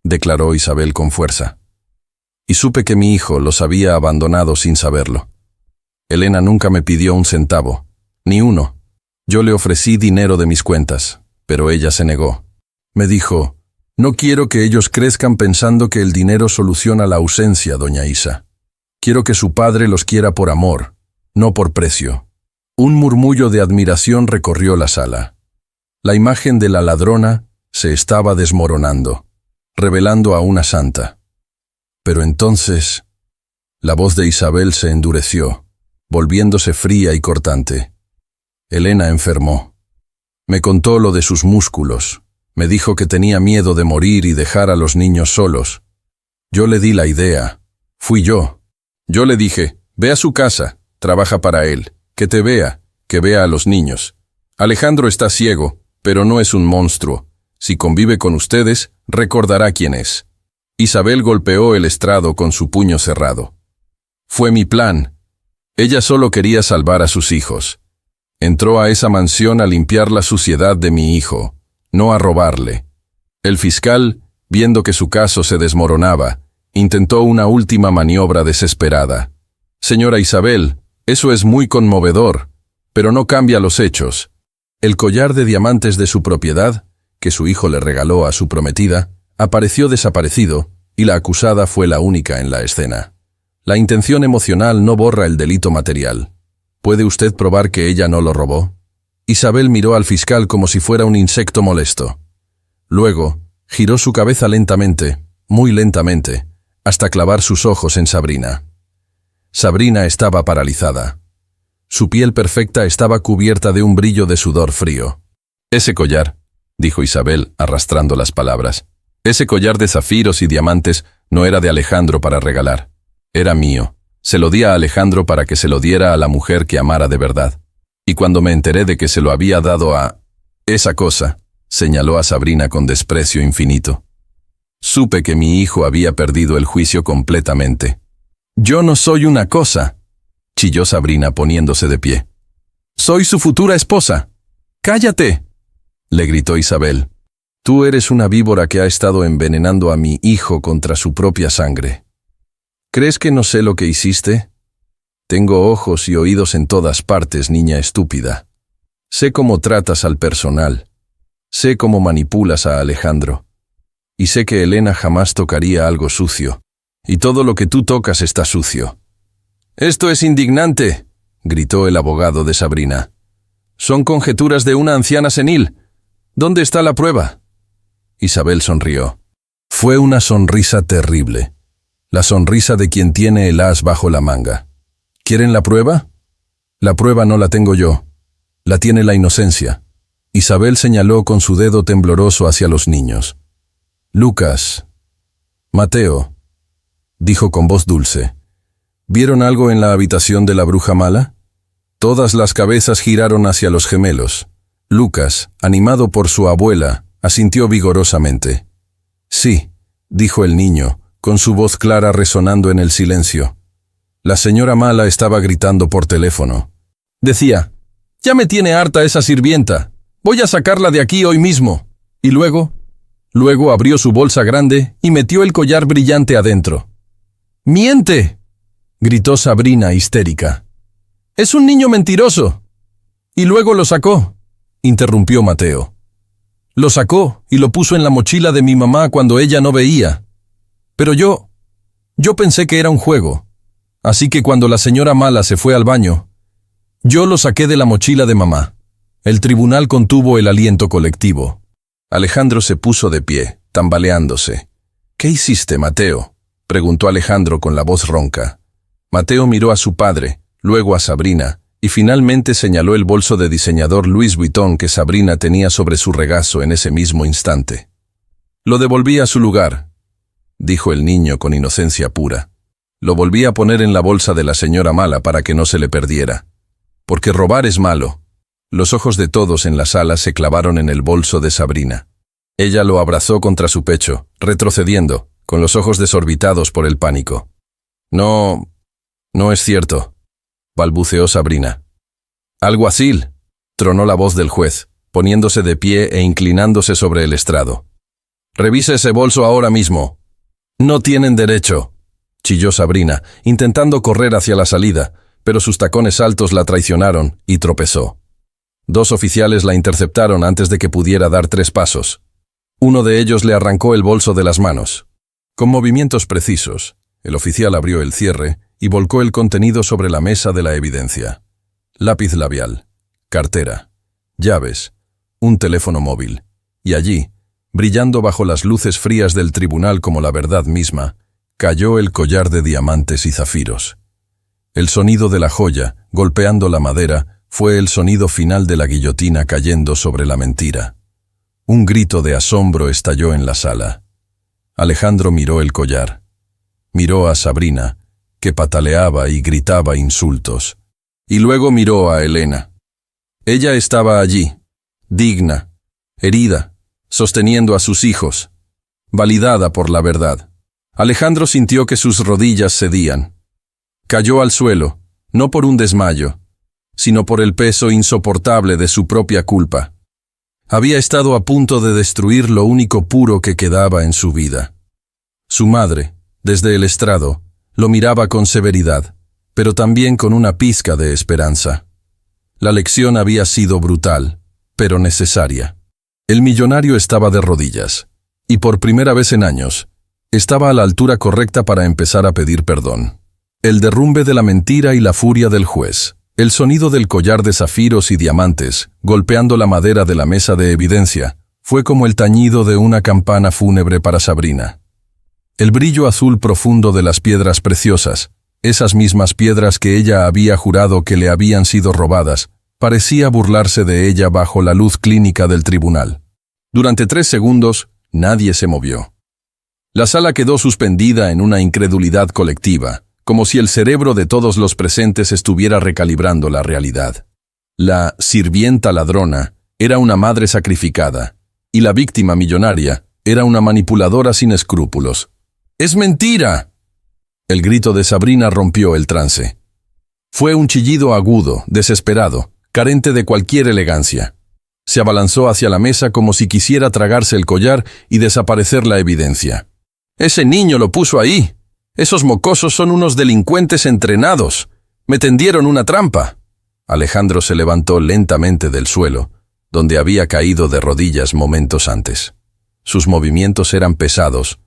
declaró Isabel con fuerza. Y supe que mi hijo los había abandonado sin saberlo. Elena nunca me pidió un centavo, ni uno. Yo le ofrecí dinero de mis cuentas, pero ella se negó. Me dijo, no quiero que ellos crezcan pensando que el dinero soluciona la ausencia, doña Isa. Quiero que su padre los quiera por amor, no por precio. Un murmullo de admiración recorrió la sala. La imagen de la ladrona se estaba desmoronando, revelando a una santa. Pero entonces, la voz de Isabel se endureció, volviéndose fría y cortante. Elena enfermó. Me contó lo de sus músculos. Me dijo que tenía miedo de morir y dejar a los niños solos. Yo le di la idea. Fui yo. Yo le dije, ve a su casa, trabaja para él, que te vea, que vea a los niños. Alejandro está ciego, pero no es un monstruo. Si convive con ustedes, recordará quién es. Isabel golpeó el estrado con su puño cerrado. Fue mi plan. Ella solo quería salvar a sus hijos. Entró a esa mansión a limpiar la suciedad de mi hijo, no a robarle. El fiscal, viendo que su caso se desmoronaba, intentó una última maniobra desesperada. Señora Isabel, eso es muy conmovedor, pero no cambia los hechos. El collar de diamantes de su propiedad, que su hijo le regaló a su prometida, apareció desaparecido y la acusada fue la única en la escena. La intención emocional no borra el delito material. ¿Puede usted probar que ella no lo robó? Isabel miró al fiscal como si fuera un insecto molesto. Luego, giró su cabeza lentamente, muy lentamente, hasta clavar sus ojos en Sabrina. Sabrina estaba paralizada. Su piel perfecta estaba cubierta de un brillo de sudor frío. Ese collar, dijo Isabel, arrastrando las palabras, ese collar de zafiros y diamantes no era de Alejandro para regalar. Era mío. Se lo di a Alejandro para que se lo diera a la mujer que amara de verdad. Y cuando me enteré de que se lo había dado a esa cosa, señaló a Sabrina con desprecio infinito. Supe que mi hijo había perdido el juicio completamente. Yo no soy una cosa, chilló Sabrina poniéndose de pie. Soy su futura esposa. ¡Cállate!, le gritó Isabel. Tú eres una víbora que ha estado envenenando a mi hijo contra su propia sangre. ¿Crees que no sé lo que hiciste? Tengo ojos y oídos en todas partes, niña estúpida. Sé cómo tratas al personal. Sé cómo manipulas a Alejandro. Y sé que Elena jamás tocaría algo sucio. Y todo lo que tú tocas está sucio. «Esto es indignante», gritó el abogado de Sabrina. «Son conjeturas de una anciana senil. ¿Dónde está la prueba?» Isabel sonrió. Fue una sonrisa terrible. La sonrisa de quien tiene el as bajo la manga. ¿Quieren la prueba? La prueba no la tengo yo. La tiene la inocencia. Isabel señaló con su dedo tembloroso hacia los niños. «Lucas, Mateo», dijo con voz dulce. «¿Vieron algo en la habitación de la bruja mala?» Todas las cabezas giraron hacia los gemelos. Lucas, animado por su abuela, asintió vigorosamente. «Sí», dijo el niño, con su voz clara resonando en el silencio. La señora mala estaba gritando por teléfono. Decía: «Ya me tiene harta esa sirvienta. Voy a sacarla de aquí hoy mismo». Y luego abrió su bolsa grande y metió el collar brillante adentro. «¡Miente!», gritó Sabrina histérica. «Es un niño mentiroso». «Y luego lo sacó», interrumpió Mateo. «Lo sacó y lo puso en la mochila de mi mamá cuando ella no veía. Pero yo pensé que era un juego. Así que cuando la señora mala se fue al baño, yo lo saqué de la mochila de mamá». El tribunal contuvo el aliento colectivo. Alejandro se puso de pie, tambaleándose. «¿Qué hiciste, Mateo?», preguntó Alejandro con la voz ronca. Mateo miró a su padre, luego a Sabrina, y finalmente señaló el bolso de diseñador Louis Vuitton que Sabrina tenía sobre su regazo en ese mismo instante. «Lo devolví a su lugar», dijo el niño con inocencia pura. «Lo volví a poner en la bolsa de la señora mala para que no se le perdiera. Porque robar es malo». Los ojos de todos en la sala se clavaron en el bolso de Sabrina. Ella lo abrazó contra su pecho, retrocediendo, con los ojos desorbitados por el pánico. No es cierto», balbuceó Sabrina. «Alguacil», tronó la voz del juez, poniéndose de pie e inclinándose sobre el estrado. «Revise ese bolso ahora mismo». «No tienen derecho», chilló Sabrina, intentando correr hacia la salida, pero sus tacones altos la traicionaron y tropezó. 2 oficiales la interceptaron antes de que pudiera dar 3 pasos. Uno de ellos le arrancó el bolso de las manos. Con movimientos precisos, el oficial abrió el cierre y volcó el contenido sobre la mesa de la evidencia. Lápiz labial, cartera, llaves, un teléfono móvil. Y allí, brillando bajo las luces frías del tribunal como la verdad misma, cayó el collar de diamantes y zafiros. El sonido de la joya, golpeando la madera, fue el sonido final de la guillotina cayendo sobre la mentira. Un grito de asombro estalló en la sala. Alejandro miró el collar. Miró a Sabrina, que pataleaba y gritaba insultos. Y luego miró a Elena. Ella estaba allí, digna, herida, sosteniendo a sus hijos, validada por la verdad. Alejandro sintió que sus rodillas cedían. Cayó al suelo, no por un desmayo, sino por el peso insoportable de su propia culpa. Había estado a punto de destruir lo único puro que quedaba en su vida. Su madre, desde el estrado, lo miraba con severidad, pero también con una pizca de esperanza. La lección había sido brutal, pero necesaria. El millonario estaba de rodillas, y por primera vez en años, estaba a la altura correcta para empezar a pedir perdón. El derrumbe de la mentira y la furia del juez. El sonido del collar de zafiros y diamantes, golpeando la madera de la mesa de evidencia, fue como el tañido de una campana fúnebre para Sabrina. El brillo azul profundo de las piedras preciosas, esas mismas piedras que ella había jurado que le habían sido robadas, parecía burlarse de ella bajo la luz clínica del tribunal. Durante 3 segundos, nadie se movió. La sala quedó suspendida en una incredulidad colectiva, como si el cerebro de todos los presentes estuviera recalibrando la realidad. La sirvienta ladrona era una madre sacrificada, y la víctima millonaria era una manipuladora sin escrúpulos. ¡Es mentira!, el grito de Sabrina rompió el trance. Fue un chillido agudo, desesperado, carente de cualquier elegancia. Se abalanzó hacia la mesa como si quisiera tragarse el collar y desaparecer la evidencia. «Ese niño lo puso ahí. Esos mocosos son unos delincuentes entrenados. Me tendieron una trampa». Alejandro se levantó lentamente del suelo, donde había caído de rodillas momentos antes. Sus movimientos eran pesados,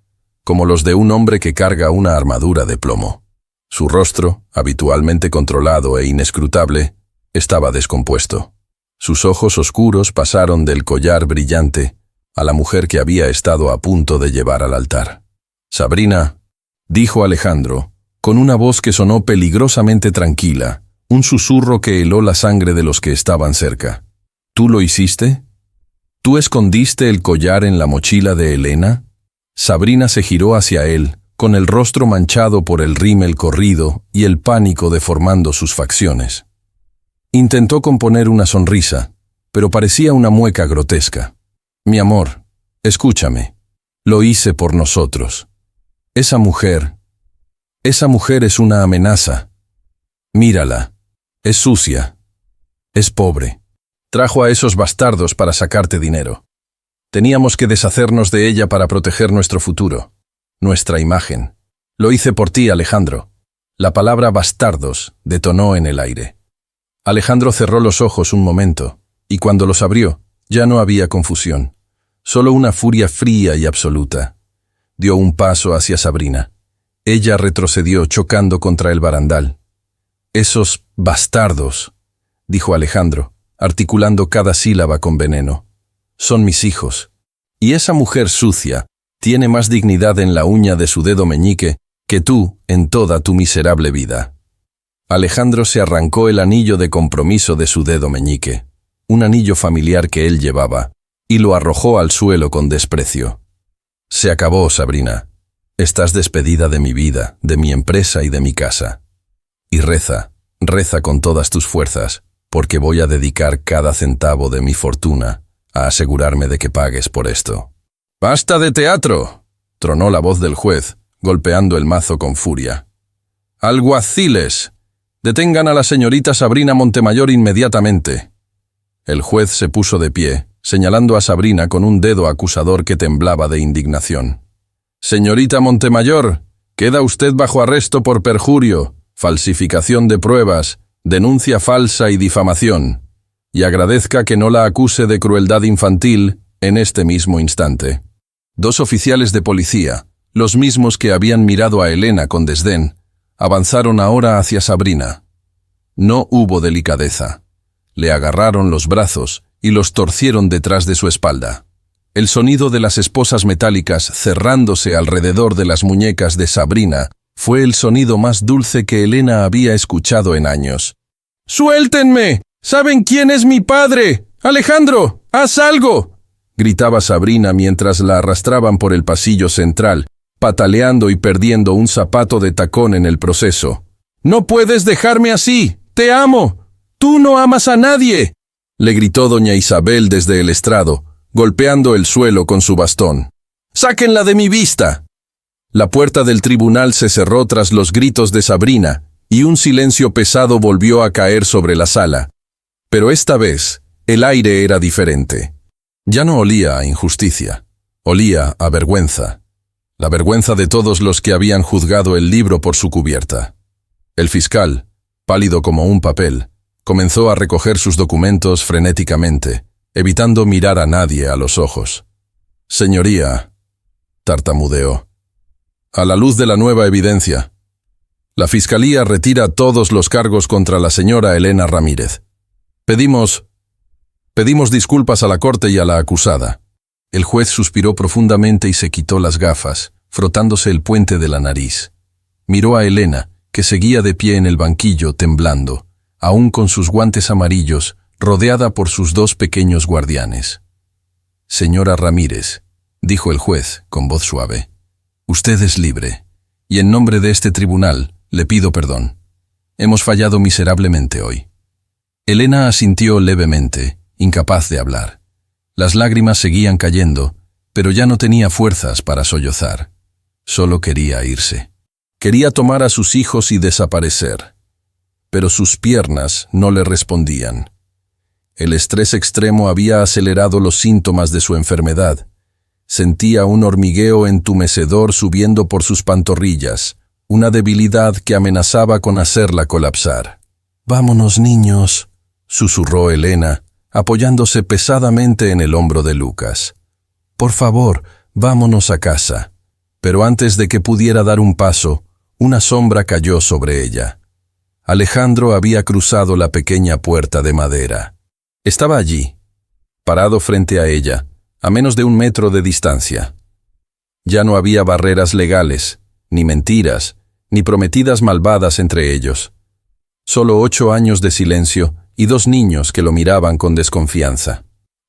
como los de un hombre que carga una armadura de plomo. Su rostro, habitualmente controlado e inescrutable, estaba descompuesto. Sus ojos oscuros pasaron del collar brillante a la mujer que había estado a punto de llevar al altar. «Sabrina», dijo Alejandro, con una voz que sonó peligrosamente tranquila, un susurro que heló la sangre de los que estaban cerca. «¿Tú lo hiciste? ¿Tú escondiste el collar en la mochila de Elena?» Sabrina se giró hacia él, con el rostro manchado por el rímel corrido y el pánico deformando sus facciones. Intentó componer una sonrisa, pero parecía una mueca grotesca. «Mi amor, escúchame. Lo hice por nosotros. Esa mujer es una amenaza. Mírala. Es sucia. Es pobre. Trajo a esos bastardos para sacarte dinero. Teníamos que deshacernos de ella para proteger nuestro futuro, nuestra imagen. Lo hice por ti, Alejandro». La palabra bastardos detonó en el aire. Alejandro cerró los ojos un momento, y cuando los abrió, ya no había confusión, solo una furia fría y absoluta. Dio un paso hacia Sabrina. Ella retrocedió chocando contra el barandal. «Esos bastardos», dijo Alejandro, articulando cada sílaba con veneno. «Son mis hijos. Y esa mujer sucia tiene más dignidad en la uña de su dedo meñique que tú en toda tu miserable vida». Alejandro se arrancó el anillo de compromiso de su dedo meñique, un anillo familiar que él llevaba, y lo arrojó al suelo con desprecio. «Se acabó, Sabrina. Estás despedida de mi vida, de mi empresa y de mi casa. Y reza con todas tus fuerzas, porque voy a dedicar cada centavo de mi fortuna a asegurarme de que pagues por esto». «¡Basta de teatro!», tronó la voz del juez, golpeando el mazo con furia. «¡Alguaciles! Detengan a la señorita Sabrina Montemayor inmediatamente». El juez se puso de pie, señalando a Sabrina con un dedo acusador que temblaba de indignación. «Señorita Montemayor, queda usted bajo arresto por perjurio, falsificación de pruebas, denuncia falsa y difamación. Y agradezca que no la acuse de crueldad infantil en este mismo instante». Dos oficiales de policía, los mismos que habían mirado a Elena con desdén, avanzaron ahora hacia Sabrina. No hubo delicadeza. Le agarraron los brazos y los torcieron detrás de su espalda. El sonido de las esposas metálicas cerrándose alrededor de las muñecas de Sabrina fue el sonido más dulce que Elena había escuchado en años. «¡Suéltenme! ¿Saben quién es mi padre? ¡Alejandro, haz algo!», gritaba Sabrina mientras la arrastraban por el pasillo central, pataleando y perdiendo un zapato de tacón en el proceso. «¡No puedes dejarme así! ¡Te amo! ¡Tú no amas a nadie!», le gritó doña Isabel desde el estrado, golpeando el suelo con su bastón. «¡Sáquenla de mi vista!». La puerta del tribunal se cerró tras los gritos de Sabrina, y un silencio pesado volvió a caer sobre la sala. Pero esta vez, el aire era diferente. Ya no olía a injusticia, olía a vergüenza. La vergüenza de todos los que habían juzgado el libro por su cubierta. El fiscal, pálido como un papel, comenzó a recoger sus documentos frenéticamente, evitando mirar a nadie a los ojos. «Señoría», tartamudeó, «a la luz de la nueva evidencia, la Fiscalía retira todos los cargos contra la señora Elena Ramírez. Pedimos disculpas a la corte y a la acusada». El juez suspiró profundamente y se quitó las gafas, frotándose el puente de la nariz. Miró a Elena, que seguía de pie en el banquillo temblando, aún con sus guantes amarillos, rodeada por sus dos pequeños guardianes. «Señora Ramírez», dijo el juez con voz suave, «usted es libre, y en nombre de este tribunal le pido perdón. Hemos fallado miserablemente hoy». Elena asintió levemente, incapaz de hablar. Las lágrimas seguían cayendo, pero ya no tenía fuerzas para sollozar. Solo quería irse. Quería tomar a sus hijos y desaparecer. Pero sus piernas no le respondían. El estrés extremo había acelerado los síntomas de su enfermedad. Sentía un hormigueo entumecedor subiendo por sus pantorrillas, una debilidad que amenazaba con hacerla colapsar. «Vámonos, niños», susurró Elena, apoyándose pesadamente en el hombro de Lucas. Por favor, vámonos a casa. Pero antes de que pudiera dar un paso, una sombra cayó sobre ella. Alejandro había cruzado la pequeña puerta de madera. Estaba allí, parado frente a ella, a menos de 1 metro de distancia. Ya no había barreras legales, ni mentiras, ni prometidas malvadas entre ellos. Solo 8 años de silencio y 2 niños que lo miraban con desconfianza.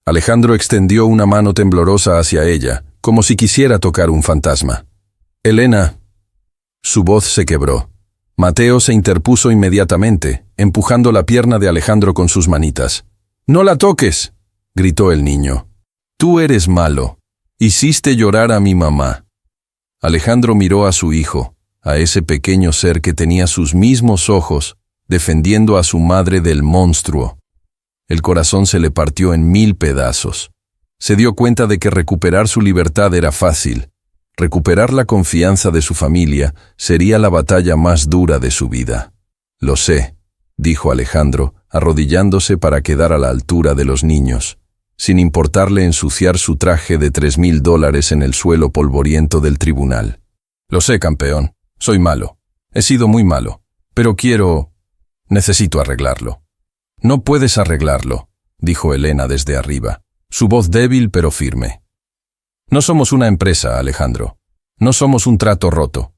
Alejandro extendió una mano temblorosa hacia ella, como si quisiera tocar un fantasma. «Elena». Su voz se quebró. Mateo se interpuso inmediatamente, empujando la pierna de Alejandro con sus manitas. «¡No la toques!», gritó el niño. «Tú eres malo. Hiciste llorar a mi mamá». Alejandro miró a su hijo, a ese pequeño ser que tenía sus mismos ojos, defendiendo a su madre del monstruo. El corazón se le partió en 1000 pedazos. Se dio cuenta de que recuperar su libertad era fácil. Recuperar la confianza de su familia sería la batalla más dura de su vida. «Lo sé», dijo Alejandro, arrodillándose para quedar a la altura de los niños, sin importarle ensuciar su traje de $3000 en el suelo polvoriento del tribunal. «Lo sé, campeón. Soy malo. He sido muy malo. Pero necesito arreglarlo». «No puedes arreglarlo», dijo Elena desde arriba, su voz débil pero firme. «No somos una empresa, Alejandro. No somos un trato roto.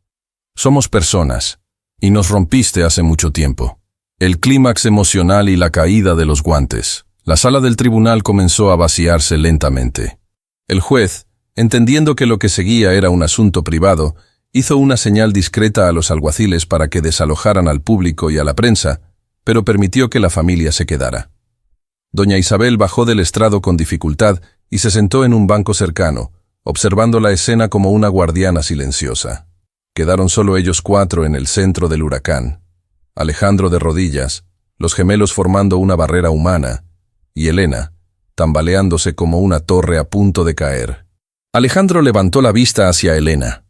Somos personas, y nos rompiste hace mucho tiempo». El clímax emocional y la caída de los guantes. La sala del tribunal comenzó a vaciarse lentamente. El juez, entendiendo que lo que seguía era un asunto privado, hizo una señal discreta a los alguaciles para que desalojaran al público y a la prensa, pero permitió que la familia se quedara. Doña Isabel bajó del estrado con dificultad y se sentó en un banco cercano, observando la escena como una guardiana silenciosa. Quedaron solo ellos 4 en el centro del huracán. Alejandro de rodillas, los gemelos formando una barrera humana, y Elena, tambaleándose como una torre a punto de caer. Alejandro levantó la vista hacia Elena.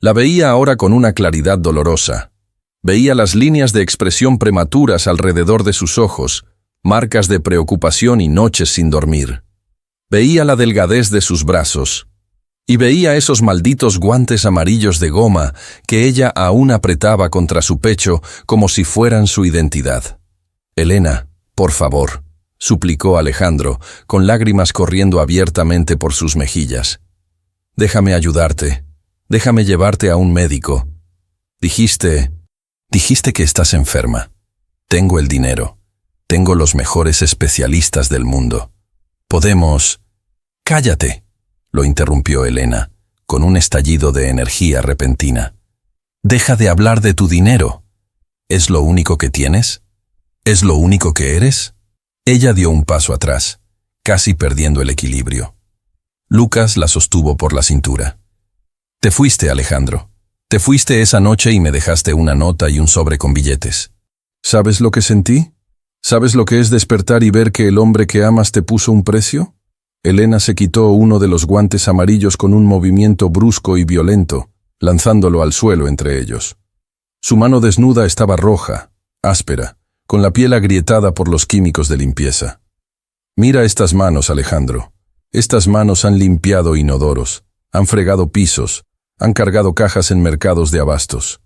La veía ahora con una claridad dolorosa. Veía las líneas de expresión prematuras alrededor de sus ojos, marcas de preocupación y noches sin dormir. Veía la delgadez de sus brazos, y veía esos malditos guantes amarillos de goma que ella aún apretaba contra su pecho como si fueran su identidad. «Elena, por favor», suplicó Alejandro, con lágrimas corriendo abiertamente por sus mejillas. «Déjame ayudarte. Déjame llevarte a un médico. Dijiste que estás enferma. Tengo el dinero. Tengo los mejores especialistas del mundo. Podemos...» «Cállate», lo interrumpió Elena, con un estallido de energía repentina. «Deja de hablar de tu dinero. ¿Es lo único que tienes? ¿Es lo único que eres?» Ella dio un paso atrás, casi perdiendo el equilibrio. Lucas la sostuvo por la cintura. «Te fuiste, Alejandro. Te fuiste esa noche y me dejaste una nota y un sobre con billetes. ¿Sabes lo que sentí? ¿Sabes lo que es despertar y ver que el hombre que amas te puso un precio?» Elena se quitó uno de los guantes amarillos con un movimiento brusco y violento, lanzándolo al suelo entre ellos. Su mano desnuda estaba roja, áspera, con la piel agrietada por los químicos de limpieza. «Mira estas manos, Alejandro. Estas manos han limpiado inodoros, han fregado pisos, han cargado cajas en mercados de abastos.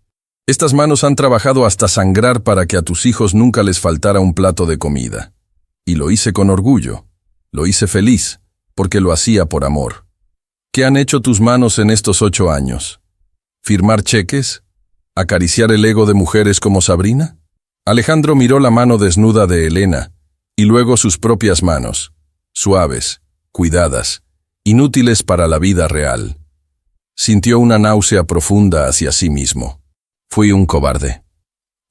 Estas manos han trabajado hasta sangrar para que a tus hijos nunca les faltara un plato de comida. Y lo hice con orgullo. Lo hice feliz, porque lo hacía por amor. ¿Qué han hecho tus manos en estos 8 años? ¿Firmar cheques? ¿Acariciar el ego de mujeres como Sabrina?» Alejandro miró la mano desnuda de Elena, y luego sus propias manos, suaves, cuidadas, inútiles para la vida real. Sintió una náusea profunda hacia sí mismo. «Fui un cobarde»,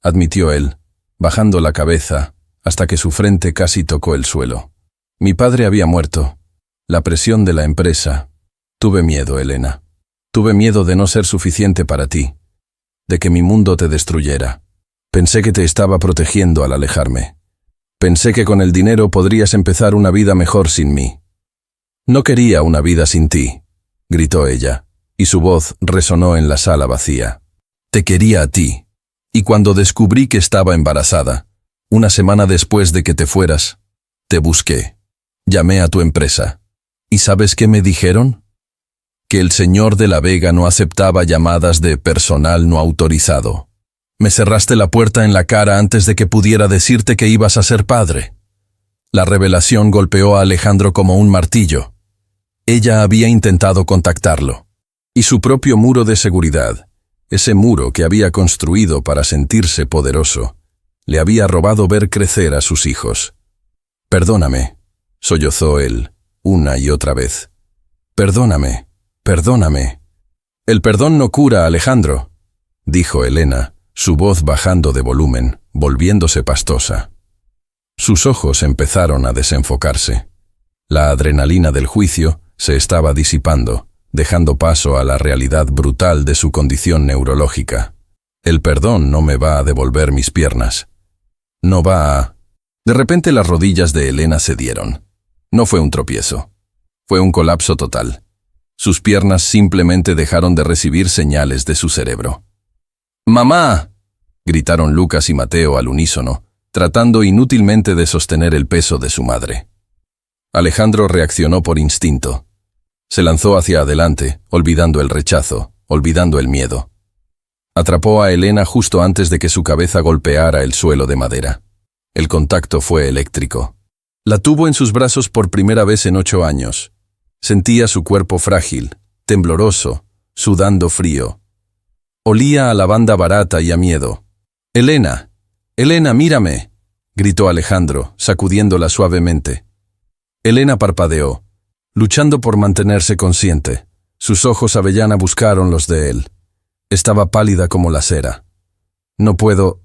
admitió él, bajando la cabeza hasta que su frente casi tocó el suelo. «Mi padre había muerto. La presión de la empresa. Tuve miedo, Elena. Tuve miedo de no ser suficiente para ti, de que mi mundo te destruyera. Pensé que te estaba protegiendo al alejarme. Pensé que con el dinero podrías empezar una vida mejor sin mí. No quería una vida sin ti», gritó ella, y su voz resonó en la sala vacía. «Te quería a ti, y cuando descubrí que estaba embarazada, Una semana después de que te fueras, te busqué. Llamé a tu empresa. ¿Y sabes qué me dijeron? Que el señor de la Vega no aceptaba llamadas de personal no autorizado. Me cerraste la puerta en la cara antes de que pudiera decirte que ibas a ser padre. La revelación golpeó a Alejandro como un martillo. Ella había intentado contactarlo. Y su propio muro de seguridad, ese muro que había construido para sentirse poderoso, le había robado ver crecer a sus hijos. «Perdóname», sollozó él, una y otra vez. «Perdóname, perdóname». «El perdón no cura, Alejandro», dijo Elena, su voz bajando de volumen, volviéndose pastosa. Sus ojos empezaron a desenfocarse. La adrenalina del juicio se estaba disipando, dejando paso a la realidad brutal de su condición neurológica. «El perdón no me va a devolver mis piernas. No va a...». De repente las rodillas de Elena cedieron. No fue un tropiezo. Fue un colapso total. Sus piernas simplemente dejaron de recibir señales de su cerebro. «¡Mamá!», gritaron Lucas y Mateo al unísono, tratando inútilmente de sostener el peso de su madre. Alejandro reaccionó por instinto. Se lanzó hacia adelante, olvidando el rechazo, olvidando el miedo. Atrapó a Elena justo antes de que su cabeza golpeara el suelo de madera. El contacto fue eléctrico. La tuvo en sus brazos por primera vez en 8 años. Sentía su cuerpo frágil, tembloroso, sudando frío. Olía a lavanda barata y a miedo. «Elena, Elena, mírame», gritó Alejandro, sacudiéndola suavemente. Elena parpadeó, luchando por mantenerse consciente. Sus ojos avellana buscaron los de él. Estaba pálida como la cera. No puedo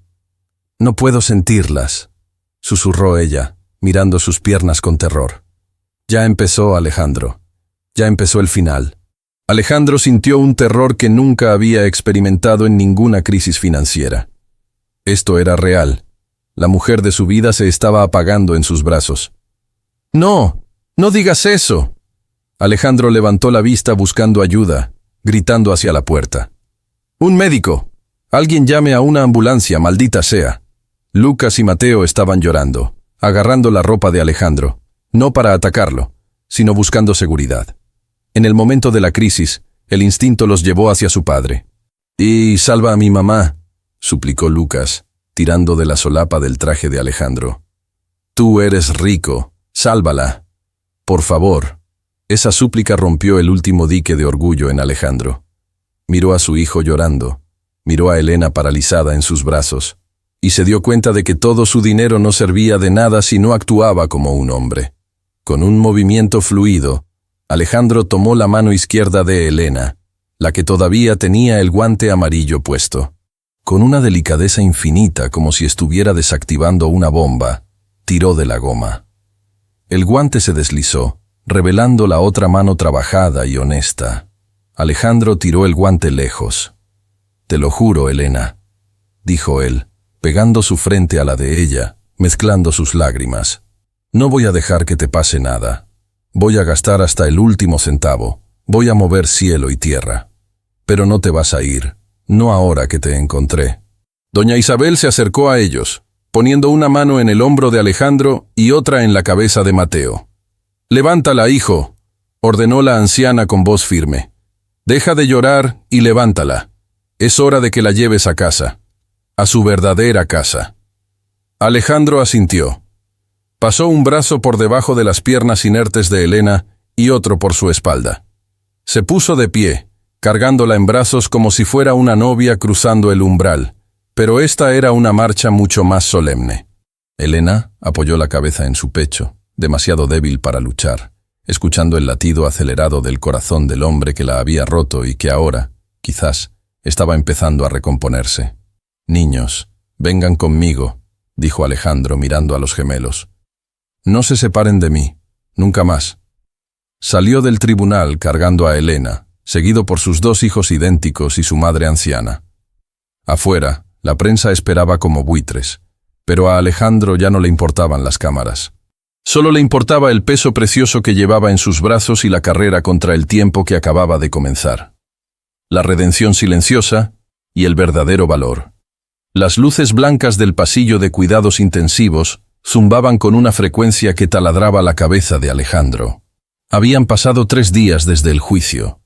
sentirlas», susurró ella, mirando sus piernas con terror. Ya empezó, Alejandro. Ya empezó el final. Alejandro sintió un terror que nunca había experimentado en ninguna crisis financiera. Esto era real. La mujer de su vida se estaba apagando en sus brazos. «No, no digas eso». Alejandro levantó la vista buscando ayuda, gritando hacia la puerta. «¡Un médico! Alguien llame a una ambulancia, maldita sea». Lucas y Mateo estaban llorando, agarrando la ropa de Alejandro, no para atacarlo, sino buscando seguridad. En el momento de la crisis, el instinto los llevó hacia su padre. «Y salva a mi mamá», suplicó Lucas, tirando de la solapa del traje de Alejandro. «Tú eres rico, sálvala. Por favor». Esa súplica rompió el último dique de orgullo en Alejandro. Miró a su hijo llorando, miró a Elena paralizada en sus brazos, y se dio cuenta de que todo su dinero no servía de nada si no actuaba como un hombre. Con un movimiento fluido, Alejandro tomó la mano izquierda de Elena, la que todavía tenía el guante amarillo puesto. Con una delicadeza infinita, como si estuviera desactivando una bomba, tiró de la goma. El guante se deslizó, revelando la otra mano trabajada y honesta. Alejandro tiró el guante lejos. «Te lo juro, Elena», dijo él, pegando su frente a la de ella, mezclando sus lágrimas. «No voy a dejar que te pase nada. Voy a gastar hasta el último centavo. Voy a mover cielo y tierra. Pero no te vas a ir, no ahora que te encontré». Doña Isabel se acercó a ellos, poniendo una mano en el hombro de Alejandro y otra en la cabeza de Mateo. «Levántala, hijo», ordenó la anciana con voz firme. «Deja de llorar y levántala. Es hora de que la lleves a casa, a su verdadera casa». Alejandro asintió. Pasó un brazo por debajo de las piernas inertes de Elena y otro por su espalda. Se puso de pie, cargándola en brazos como si fuera una novia cruzando el umbral, pero esta era una marcha mucho más solemne. Elena apoyó la cabeza en su pecho, demasiado débil para luchar, escuchando el latido acelerado del corazón del hombre que la había roto y que ahora, quizás, estaba empezando a recomponerse. «Niños, vengan conmigo», dijo Alejandro mirando a los gemelos. «No se separen de mí, nunca más». Salió del tribunal cargando a Elena, seguido por sus 2 hijos idénticos y su madre anciana. Afuera, la prensa esperaba como buitres, pero a Alejandro ya no le importaban las cámaras. Solo le importaba el peso precioso que llevaba en sus brazos y la carrera contra el tiempo que acababa de comenzar. La redención silenciosa y el verdadero valor. Las luces blancas del pasillo de cuidados intensivos zumbaban con una frecuencia que taladraba la cabeza de Alejandro. Habían pasado 3 días desde el juicio.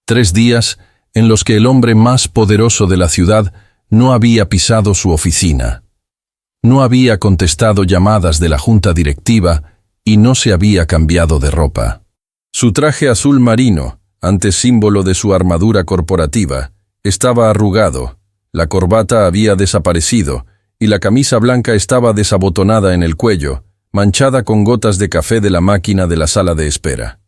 3 días en los que el hombre más poderoso de la ciudad no había pisado su oficina. No había contestado llamadas de la junta directiva y no se había cambiado de ropa. Su traje azul marino, antes símbolo de su armadura corporativa, estaba arrugado, la corbata había desaparecido y la camisa blanca estaba desabotonada en el cuello, manchada con gotas de café de la máquina de la sala de espera.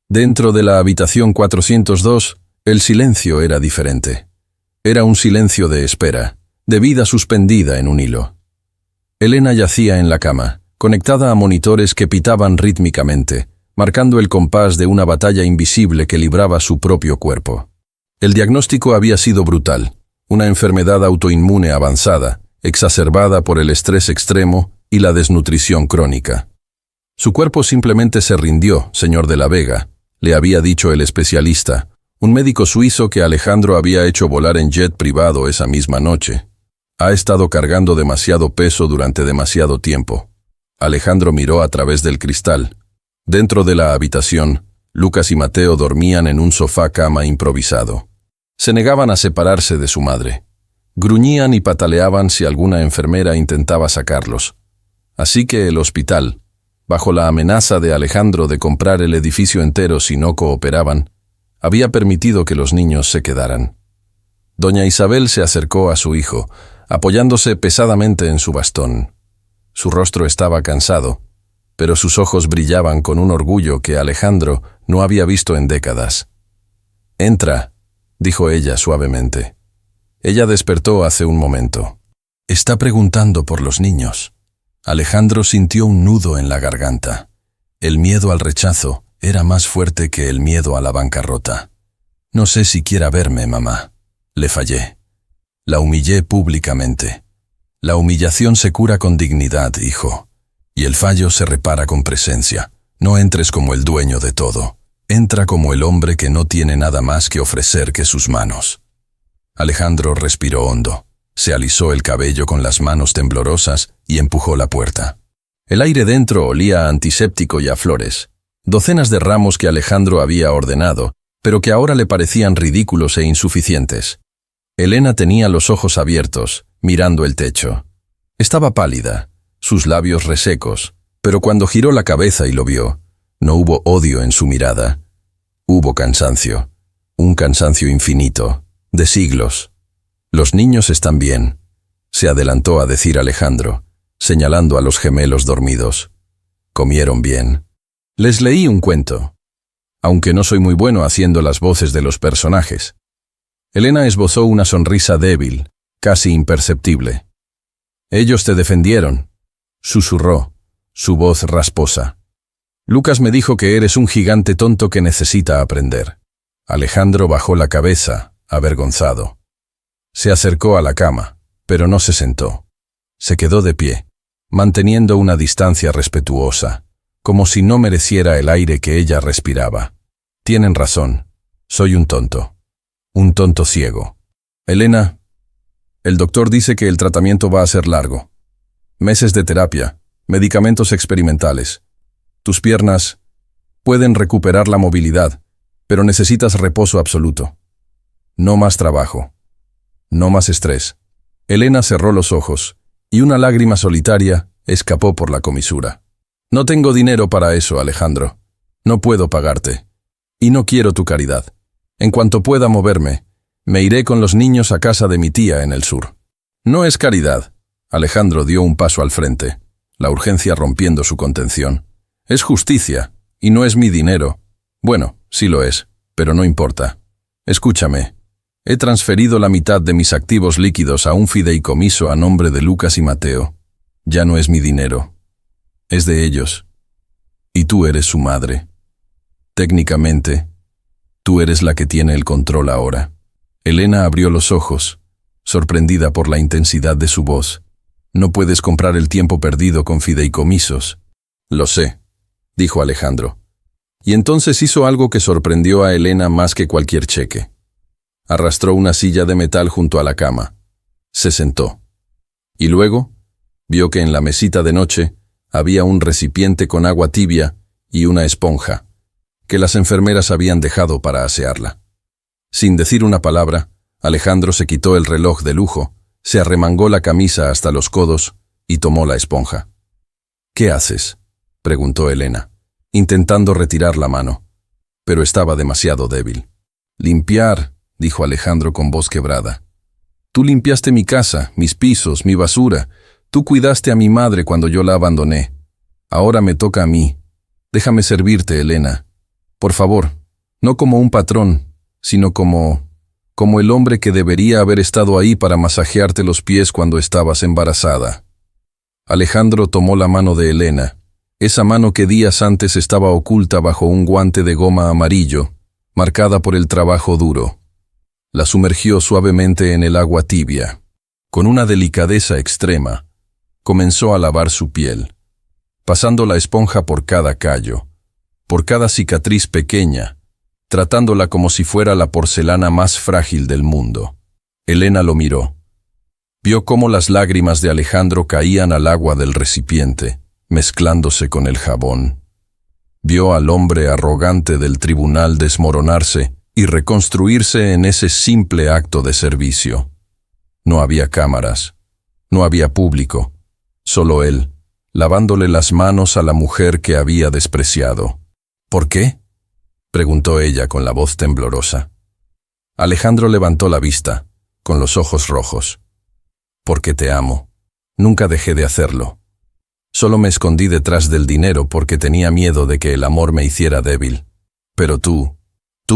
Dentro de la habitación 402, el silencio era diferente. Era un silencio de espera, de vida suspendida en un hilo. Elena yacía en la cama, conectada a monitores que pitaban rítmicamente, marcando el compás de una batalla invisible que libraba su propio cuerpo. El diagnóstico había sido brutal, una enfermedad autoinmune avanzada, exacerbada por el estrés extremo y la desnutrición crónica. Su cuerpo simplemente se rindió, señor de la Vega, le había dicho el especialista, un médico suizo que Alejandro había hecho volar en jet privado esa misma noche. Ha estado cargando demasiado peso durante demasiado tiempo. Alejandro miró a través del cristal. Dentro de la habitación, Lucas y Mateo dormían en un sofá-cama improvisado. Se negaban a separarse de su madre. Gruñían y pataleaban si alguna enfermera intentaba sacarlos. Así que el hospital, bajo la amenaza de Alejandro de comprar el edificio entero si no cooperaban, había permitido que los niños se quedaran. Doña Isabel se acercó a su hijo, apoyándose pesadamente en su bastón. Su rostro estaba cansado, pero sus ojos brillaban con un orgullo que Alejandro no había visto en décadas. «Entra», dijo ella suavemente. Ella despertó hace un momento. «Está preguntando por los niños». Alejandro sintió un nudo en la garganta. El miedo al rechazo era más fuerte que el miedo a la bancarrota. «No sé si quiera verme, mamá. Le fallé. La humillé públicamente. La humillación se cura con dignidad, hijo. Y el fallo se repara con presencia. No entres como el dueño de todo. Entra como el hombre que no tiene nada más que ofrecer que sus manos». Alejandro respiró hondo. Se alisó el cabello con las manos temblorosas y empujó la puerta. El aire dentro olía a antiséptico y a flores. Docenas de ramos que Alejandro había ordenado, pero que ahora le parecían ridículos e insuficientes. Elena tenía los ojos abiertos, mirando el techo. Estaba pálida, sus labios resecos, pero cuando giró la cabeza y lo vio, no hubo odio en su mirada. Hubo cansancio, un cansancio infinito, de siglos. «Los niños están bien», se adelantó a decir Alejandro, señalando a los gemelos dormidos. «Comieron bien. Les leí un cuento, aunque no soy muy bueno haciendo las voces de los personajes». Elena esbozó una sonrisa débil, casi imperceptible. «Ellos te defendieron», susurró, su voz rasposa. «Lucas me dijo que eres un gigante tonto que necesita aprender». Alejandro bajó la cabeza, avergonzado. Se acercó a la cama, pero no se sentó. Se quedó de pie, manteniendo una distancia respetuosa, como si no mereciera el aire que ella respiraba. «Tienen razón, soy un tonto ciego. Elena, el doctor dice que el tratamiento va a ser largo. Meses de terapia, medicamentos experimentales. Tus piernas pueden recuperar la movilidad, pero necesitas reposo absoluto. No más trabajo. No más estrés». Elena cerró los ojos, y una lágrima solitaria escapó por la comisura. «No tengo dinero para eso, Alejandro. No puedo pagarte. Y no quiero tu caridad. En cuanto pueda moverme, me iré con los niños a casa de mi tía en el sur». «No es caridad». Alejandro dio un paso al frente, la urgencia rompiendo su contención. «Es justicia, y no es mi dinero. Bueno, sí lo es, pero no importa. Escúchame. He transferido la mitad de mis activos líquidos a un fideicomiso a nombre de Lucas y Mateo. Ya no es mi dinero. Es de ellos. Y tú eres su madre. Técnicamente, tú eres la que tiene el control ahora». Elena abrió los ojos, sorprendida por la intensidad de su voz. «No puedes comprar el tiempo perdido con fideicomisos». «Lo sé», dijo Alejandro. Y entonces hizo algo que sorprendió a Elena más que cualquier cheque. Arrastró una silla de metal junto a la cama. Se sentó. Y luego vio que en la mesita de noche había un recipiente con agua tibia y una esponja, que las enfermeras habían dejado para asearla. Sin decir una palabra, Alejandro se quitó el reloj de lujo, se arremangó la camisa hasta los codos y tomó la esponja. «¿Qué haces?», preguntó Elena, intentando retirar la mano, pero estaba demasiado débil. «Limpiar», dijo Alejandro con voz quebrada. «Tú limpiaste mi casa, mis pisos, mi basura. Tú cuidaste a mi madre cuando yo la abandoné. Ahora me toca a mí. Déjame servirte, Elena. Por favor, no como un patrón, sino como el hombre que debería haber estado ahí para masajearte los pies cuando estabas embarazada». Alejandro tomó la mano de Elena, esa mano que días antes estaba oculta bajo un guante de goma amarillo, marcada por el trabajo duro. La sumergió suavemente en el agua tibia. Con una delicadeza extrema, comenzó a lavar su piel, pasando la esponja por cada callo, por cada cicatriz pequeña, tratándola como si fuera la porcelana más frágil del mundo. Elena lo miró. Vio cómo las lágrimas de Alejandro caían al agua del recipiente, mezclándose con el jabón. Vio al hombre arrogante del tribunal desmoronarse y reconstruirse en ese simple acto de servicio. No había cámaras, no había público, solo él, lavándole las manos a la mujer que había despreciado. «¿Por qué?», preguntó ella con la voz temblorosa. Alejandro levantó la vista, con los ojos rojos. «Porque te amo. Nunca dejé de hacerlo. Solo me escondí detrás del dinero porque tenía miedo de que el amor me hiciera débil. Pero tú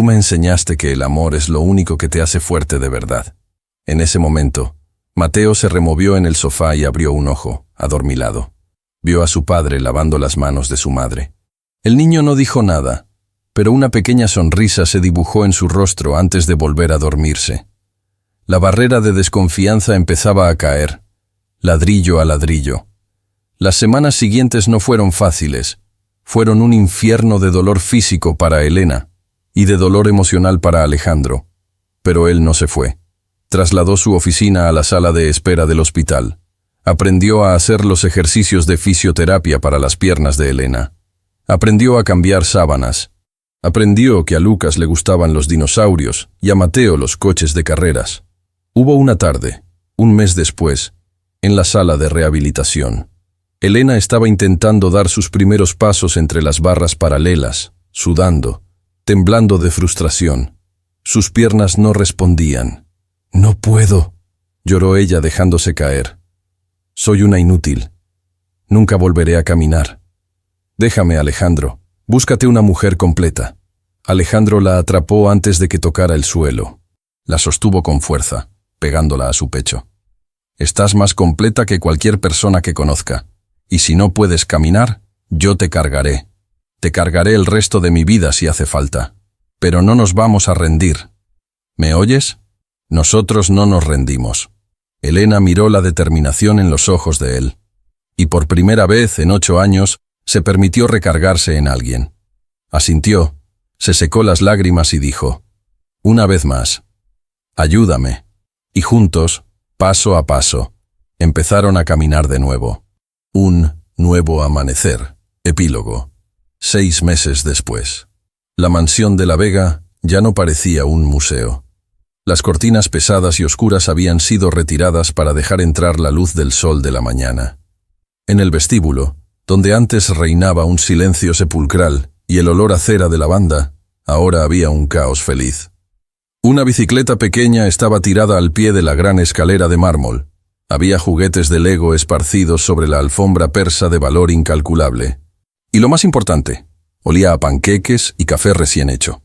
me enseñaste que el amor es lo único que te hace fuerte de verdad». En ese momento, Mateo se removió en el sofá y abrió un ojo, adormilado. Vio a su padre lavando las manos de su madre. El niño no dijo nada, pero una pequeña sonrisa se dibujó en su rostro antes de volver a dormirse. La barrera de desconfianza empezaba a caer, ladrillo a ladrillo. Las semanas siguientes no fueron fáciles, fueron un infierno de dolor físico para Elena y de dolor emocional para Alejandro. Pero él no se fue. Trasladó su oficina a la sala de espera del hospital. Aprendió a hacer los ejercicios de fisioterapia para las piernas de Elena. Aprendió a cambiar sábanas. Aprendió que a Lucas le gustaban los dinosaurios y a Mateo los coches de carreras. Hubo una tarde, un mes después, en la sala de rehabilitación. Elena estaba intentando dar sus primeros pasos entre las barras paralelas, sudando, temblando de frustración. Sus piernas no respondían. «No puedo», lloró ella dejándose caer. «Soy una inútil. Nunca volveré a caminar. Déjame, Alejandro. Búscate una mujer completa». Alejandro la atrapó antes de que tocara el suelo. La sostuvo con fuerza, pegándola a su pecho. «Estás más completa que cualquier persona que conozca. Y si no puedes caminar, yo te cargaré. Te cargaré el resto de mi vida si hace falta. Pero no nos vamos a rendir. ¿Me oyes? Nosotros no nos rendimos». Elena miró la determinación en los ojos de él. Y por primera vez en 8 años se permitió recargarse en alguien. Asintió, se secó las lágrimas y dijo: «Una vez más, ayúdame». Y juntos, paso a paso, empezaron a caminar de nuevo. Un nuevo amanecer. Epílogo. 6 meses después. La mansión de la Vega ya no parecía un museo. Las cortinas pesadas y oscuras habían sido retiradas para dejar entrar la luz del sol de la mañana. En el vestíbulo, donde antes reinaba un silencio sepulcral y el olor a cera de lavanda, ahora había un caos feliz. Una bicicleta pequeña estaba tirada al pie de la gran escalera de mármol. Había juguetes de Lego esparcidos sobre la alfombra persa de valor incalculable. Y lo más importante, olía a panqueques y café recién hecho.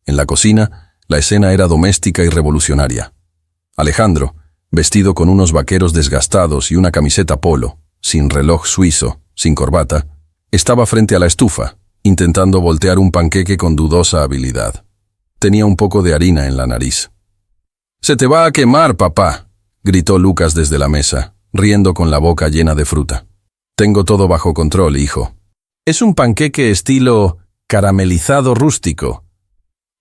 En la cocina, la escena era doméstica y revolucionaria. Alejandro, vestido con unos vaqueros desgastados y una camiseta polo, sin reloj suizo, sin corbata, estaba frente a la estufa, intentando voltear un panqueque con dudosa habilidad. Tenía un poco de harina en la nariz. «¡Se te va a quemar, papá!», gritó Lucas desde la mesa, riendo con la boca llena de fruta. «Tengo todo bajo control, hijo». «Es un panqueque estilo caramelizado rústico»,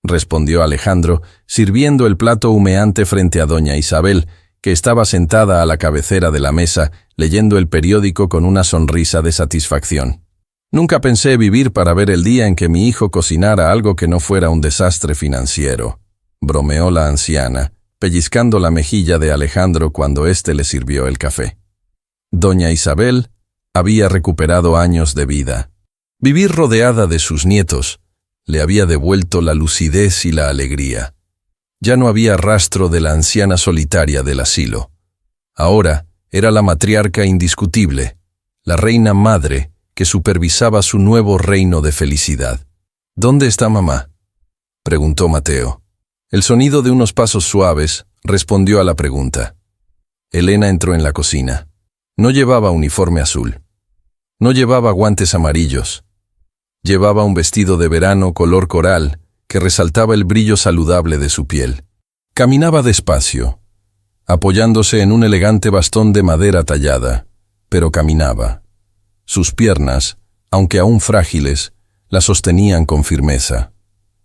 respondió Alejandro, sirviendo el plato humeante frente a doña Isabel, que estaba sentada a la cabecera de la mesa, leyendo el periódico con una sonrisa de satisfacción. Nunca pensé vivir para ver el día en que mi hijo cocinara algo que no fuera un desastre financiero, bromeó la anciana, pellizcando la mejilla de Alejandro cuando éste le sirvió el café. Doña Isabel había recuperado años de vida. Vivir rodeada de sus nietos le había devuelto la lucidez y la alegría. Ya no había rastro de la anciana solitaria del asilo. Ahora era la matriarca indiscutible, la reina madre que supervisaba su nuevo reino de felicidad. ¿Dónde está mamá?, preguntó Mateo. El sonido de unos pasos suaves respondió a la pregunta. Elena entró en la cocina. No llevaba uniforme azul. No llevaba guantes amarillos. Llevaba un vestido de verano color coral que resaltaba el brillo saludable de su piel. Caminaba despacio, apoyándose en un elegante bastón de madera tallada, pero caminaba. Sus piernas, aunque aún frágiles, la sostenían con firmeza.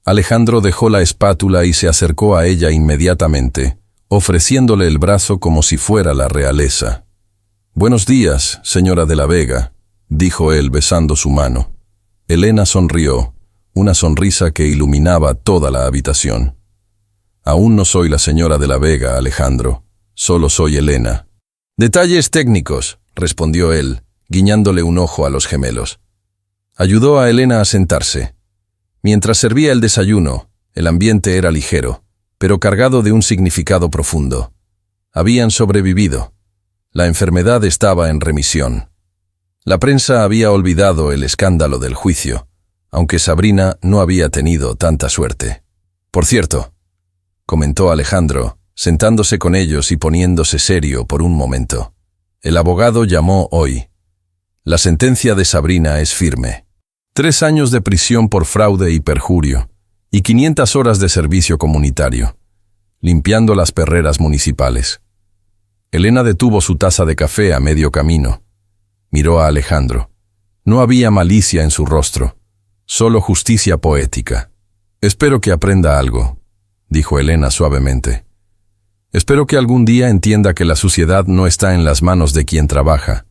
Alejandro dejó la espátula y se acercó a ella inmediatamente, ofreciéndole el brazo como si fuera la realeza. «Buenos días, señora de la Vega», dijo él besando su mano. Elena sonrió, una sonrisa que iluminaba toda la habitación. «Aún no soy la señora de la Vega, Alejandro. Solo soy Elena». «Detalles técnicos», respondió él, guiñándole un ojo a los gemelos. Ayudó a Elena a sentarse. Mientras servía el desayuno, el ambiente era ligero, pero cargado de un significado profundo. Habían sobrevivido. La enfermedad estaba en remisión. La prensa había olvidado el escándalo del juicio, aunque Sabrina no había tenido tanta suerte. «Por cierto», comentó Alejandro, sentándose con ellos y poniéndose serio por un momento. «El abogado llamó hoy. La sentencia de Sabrina es firme. 3 años de prisión por fraude y perjurio, y 500 horas de servicio comunitario, limpiando las perreras municipales». Elena detuvo su taza de café a medio camino. Miró a Alejandro. No había malicia en su rostro, solo justicia poética. «Espero que aprenda algo», dijo Elena suavemente. «Espero que algún día entienda que la suciedad no está en las manos de quien trabaja,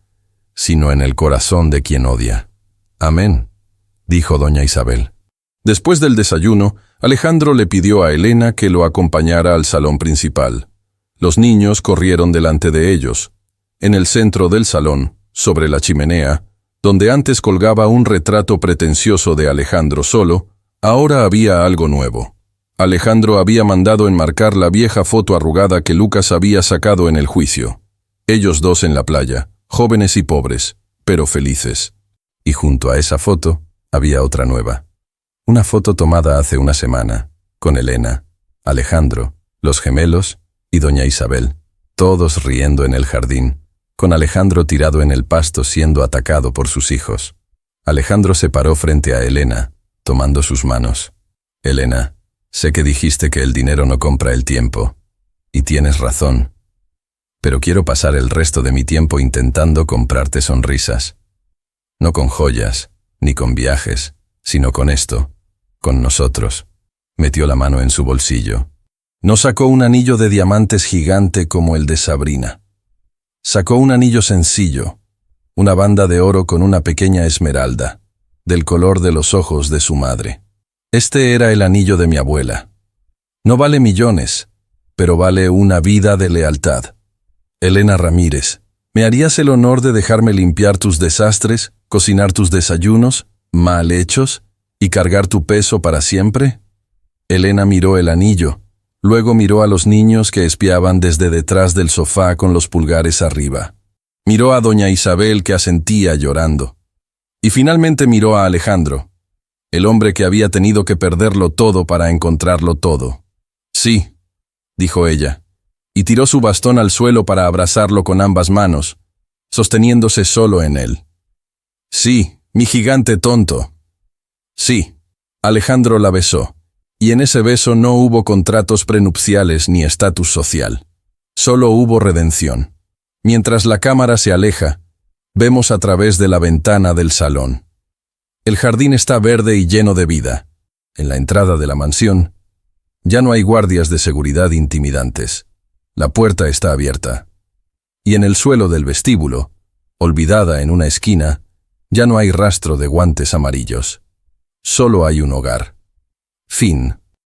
sino en el corazón de quien odia». «Amén», dijo doña Isabel. Después del desayuno, Alejandro le pidió a Elena que lo acompañara al salón principal. Los niños corrieron delante de ellos. En el centro del salón, sobre la chimenea, donde antes colgaba un retrato pretencioso de Alejandro solo, ahora había algo nuevo. Alejandro había mandado enmarcar la vieja foto arrugada que Lucas había sacado en el juicio. Ellos dos en la playa, jóvenes y pobres, pero felices. Y junto a esa foto había otra nueva. Una foto tomada hace una semana, con Elena, Alejandro, los gemelos y doña Isabel, todos riendo en el jardín, con Alejandro tirado en el pasto siendo atacado por sus hijos. Alejandro se paró frente a Elena, tomando sus manos. «Elena, sé que dijiste que el dinero no compra el tiempo, y tienes razón, pero quiero pasar el resto de mi tiempo intentando comprarte sonrisas. No con joyas, ni con viajes, sino con esto, con nosotros». Metió la mano en su bolsillo. No sacó un anillo de diamantes gigante como el de Sabrina. Sacó un anillo sencillo, una banda de oro con una pequeña esmeralda, del color de los ojos de su madre. Este era el anillo de mi abuela. No vale millones, pero vale una vida de lealtad. Elena Ramírez, ¿me harías el honor de dejarme limpiar tus desastres, cocinar tus desayunos, mal hechos, y cargar tu peso para siempre? Elena miró el anillo. Luego miró a los niños que espiaban desde detrás del sofá con los pulgares arriba. Miró a doña Isabel que asentía llorando. Y finalmente miró a Alejandro, el hombre que había tenido que perderlo todo para encontrarlo todo. «Sí», dijo ella, y tiró su bastón al suelo para abrazarlo con ambas manos, sosteniéndose solo en él. «Sí, mi gigante tonto». «Sí». Alejandro la besó. Y en ese beso no hubo contratos prenupciales ni estatus social. Solo hubo redención. Mientras la cámara se aleja, vemos a través de la ventana del salón. El jardín está verde y lleno de vida. En la entrada de la mansión, ya no hay guardias de seguridad intimidantes. La puerta está abierta. Y en el suelo del vestíbulo, olvidada en una esquina, ya no hay rastro de guantes amarillos. Solo hay un hogar. Fin.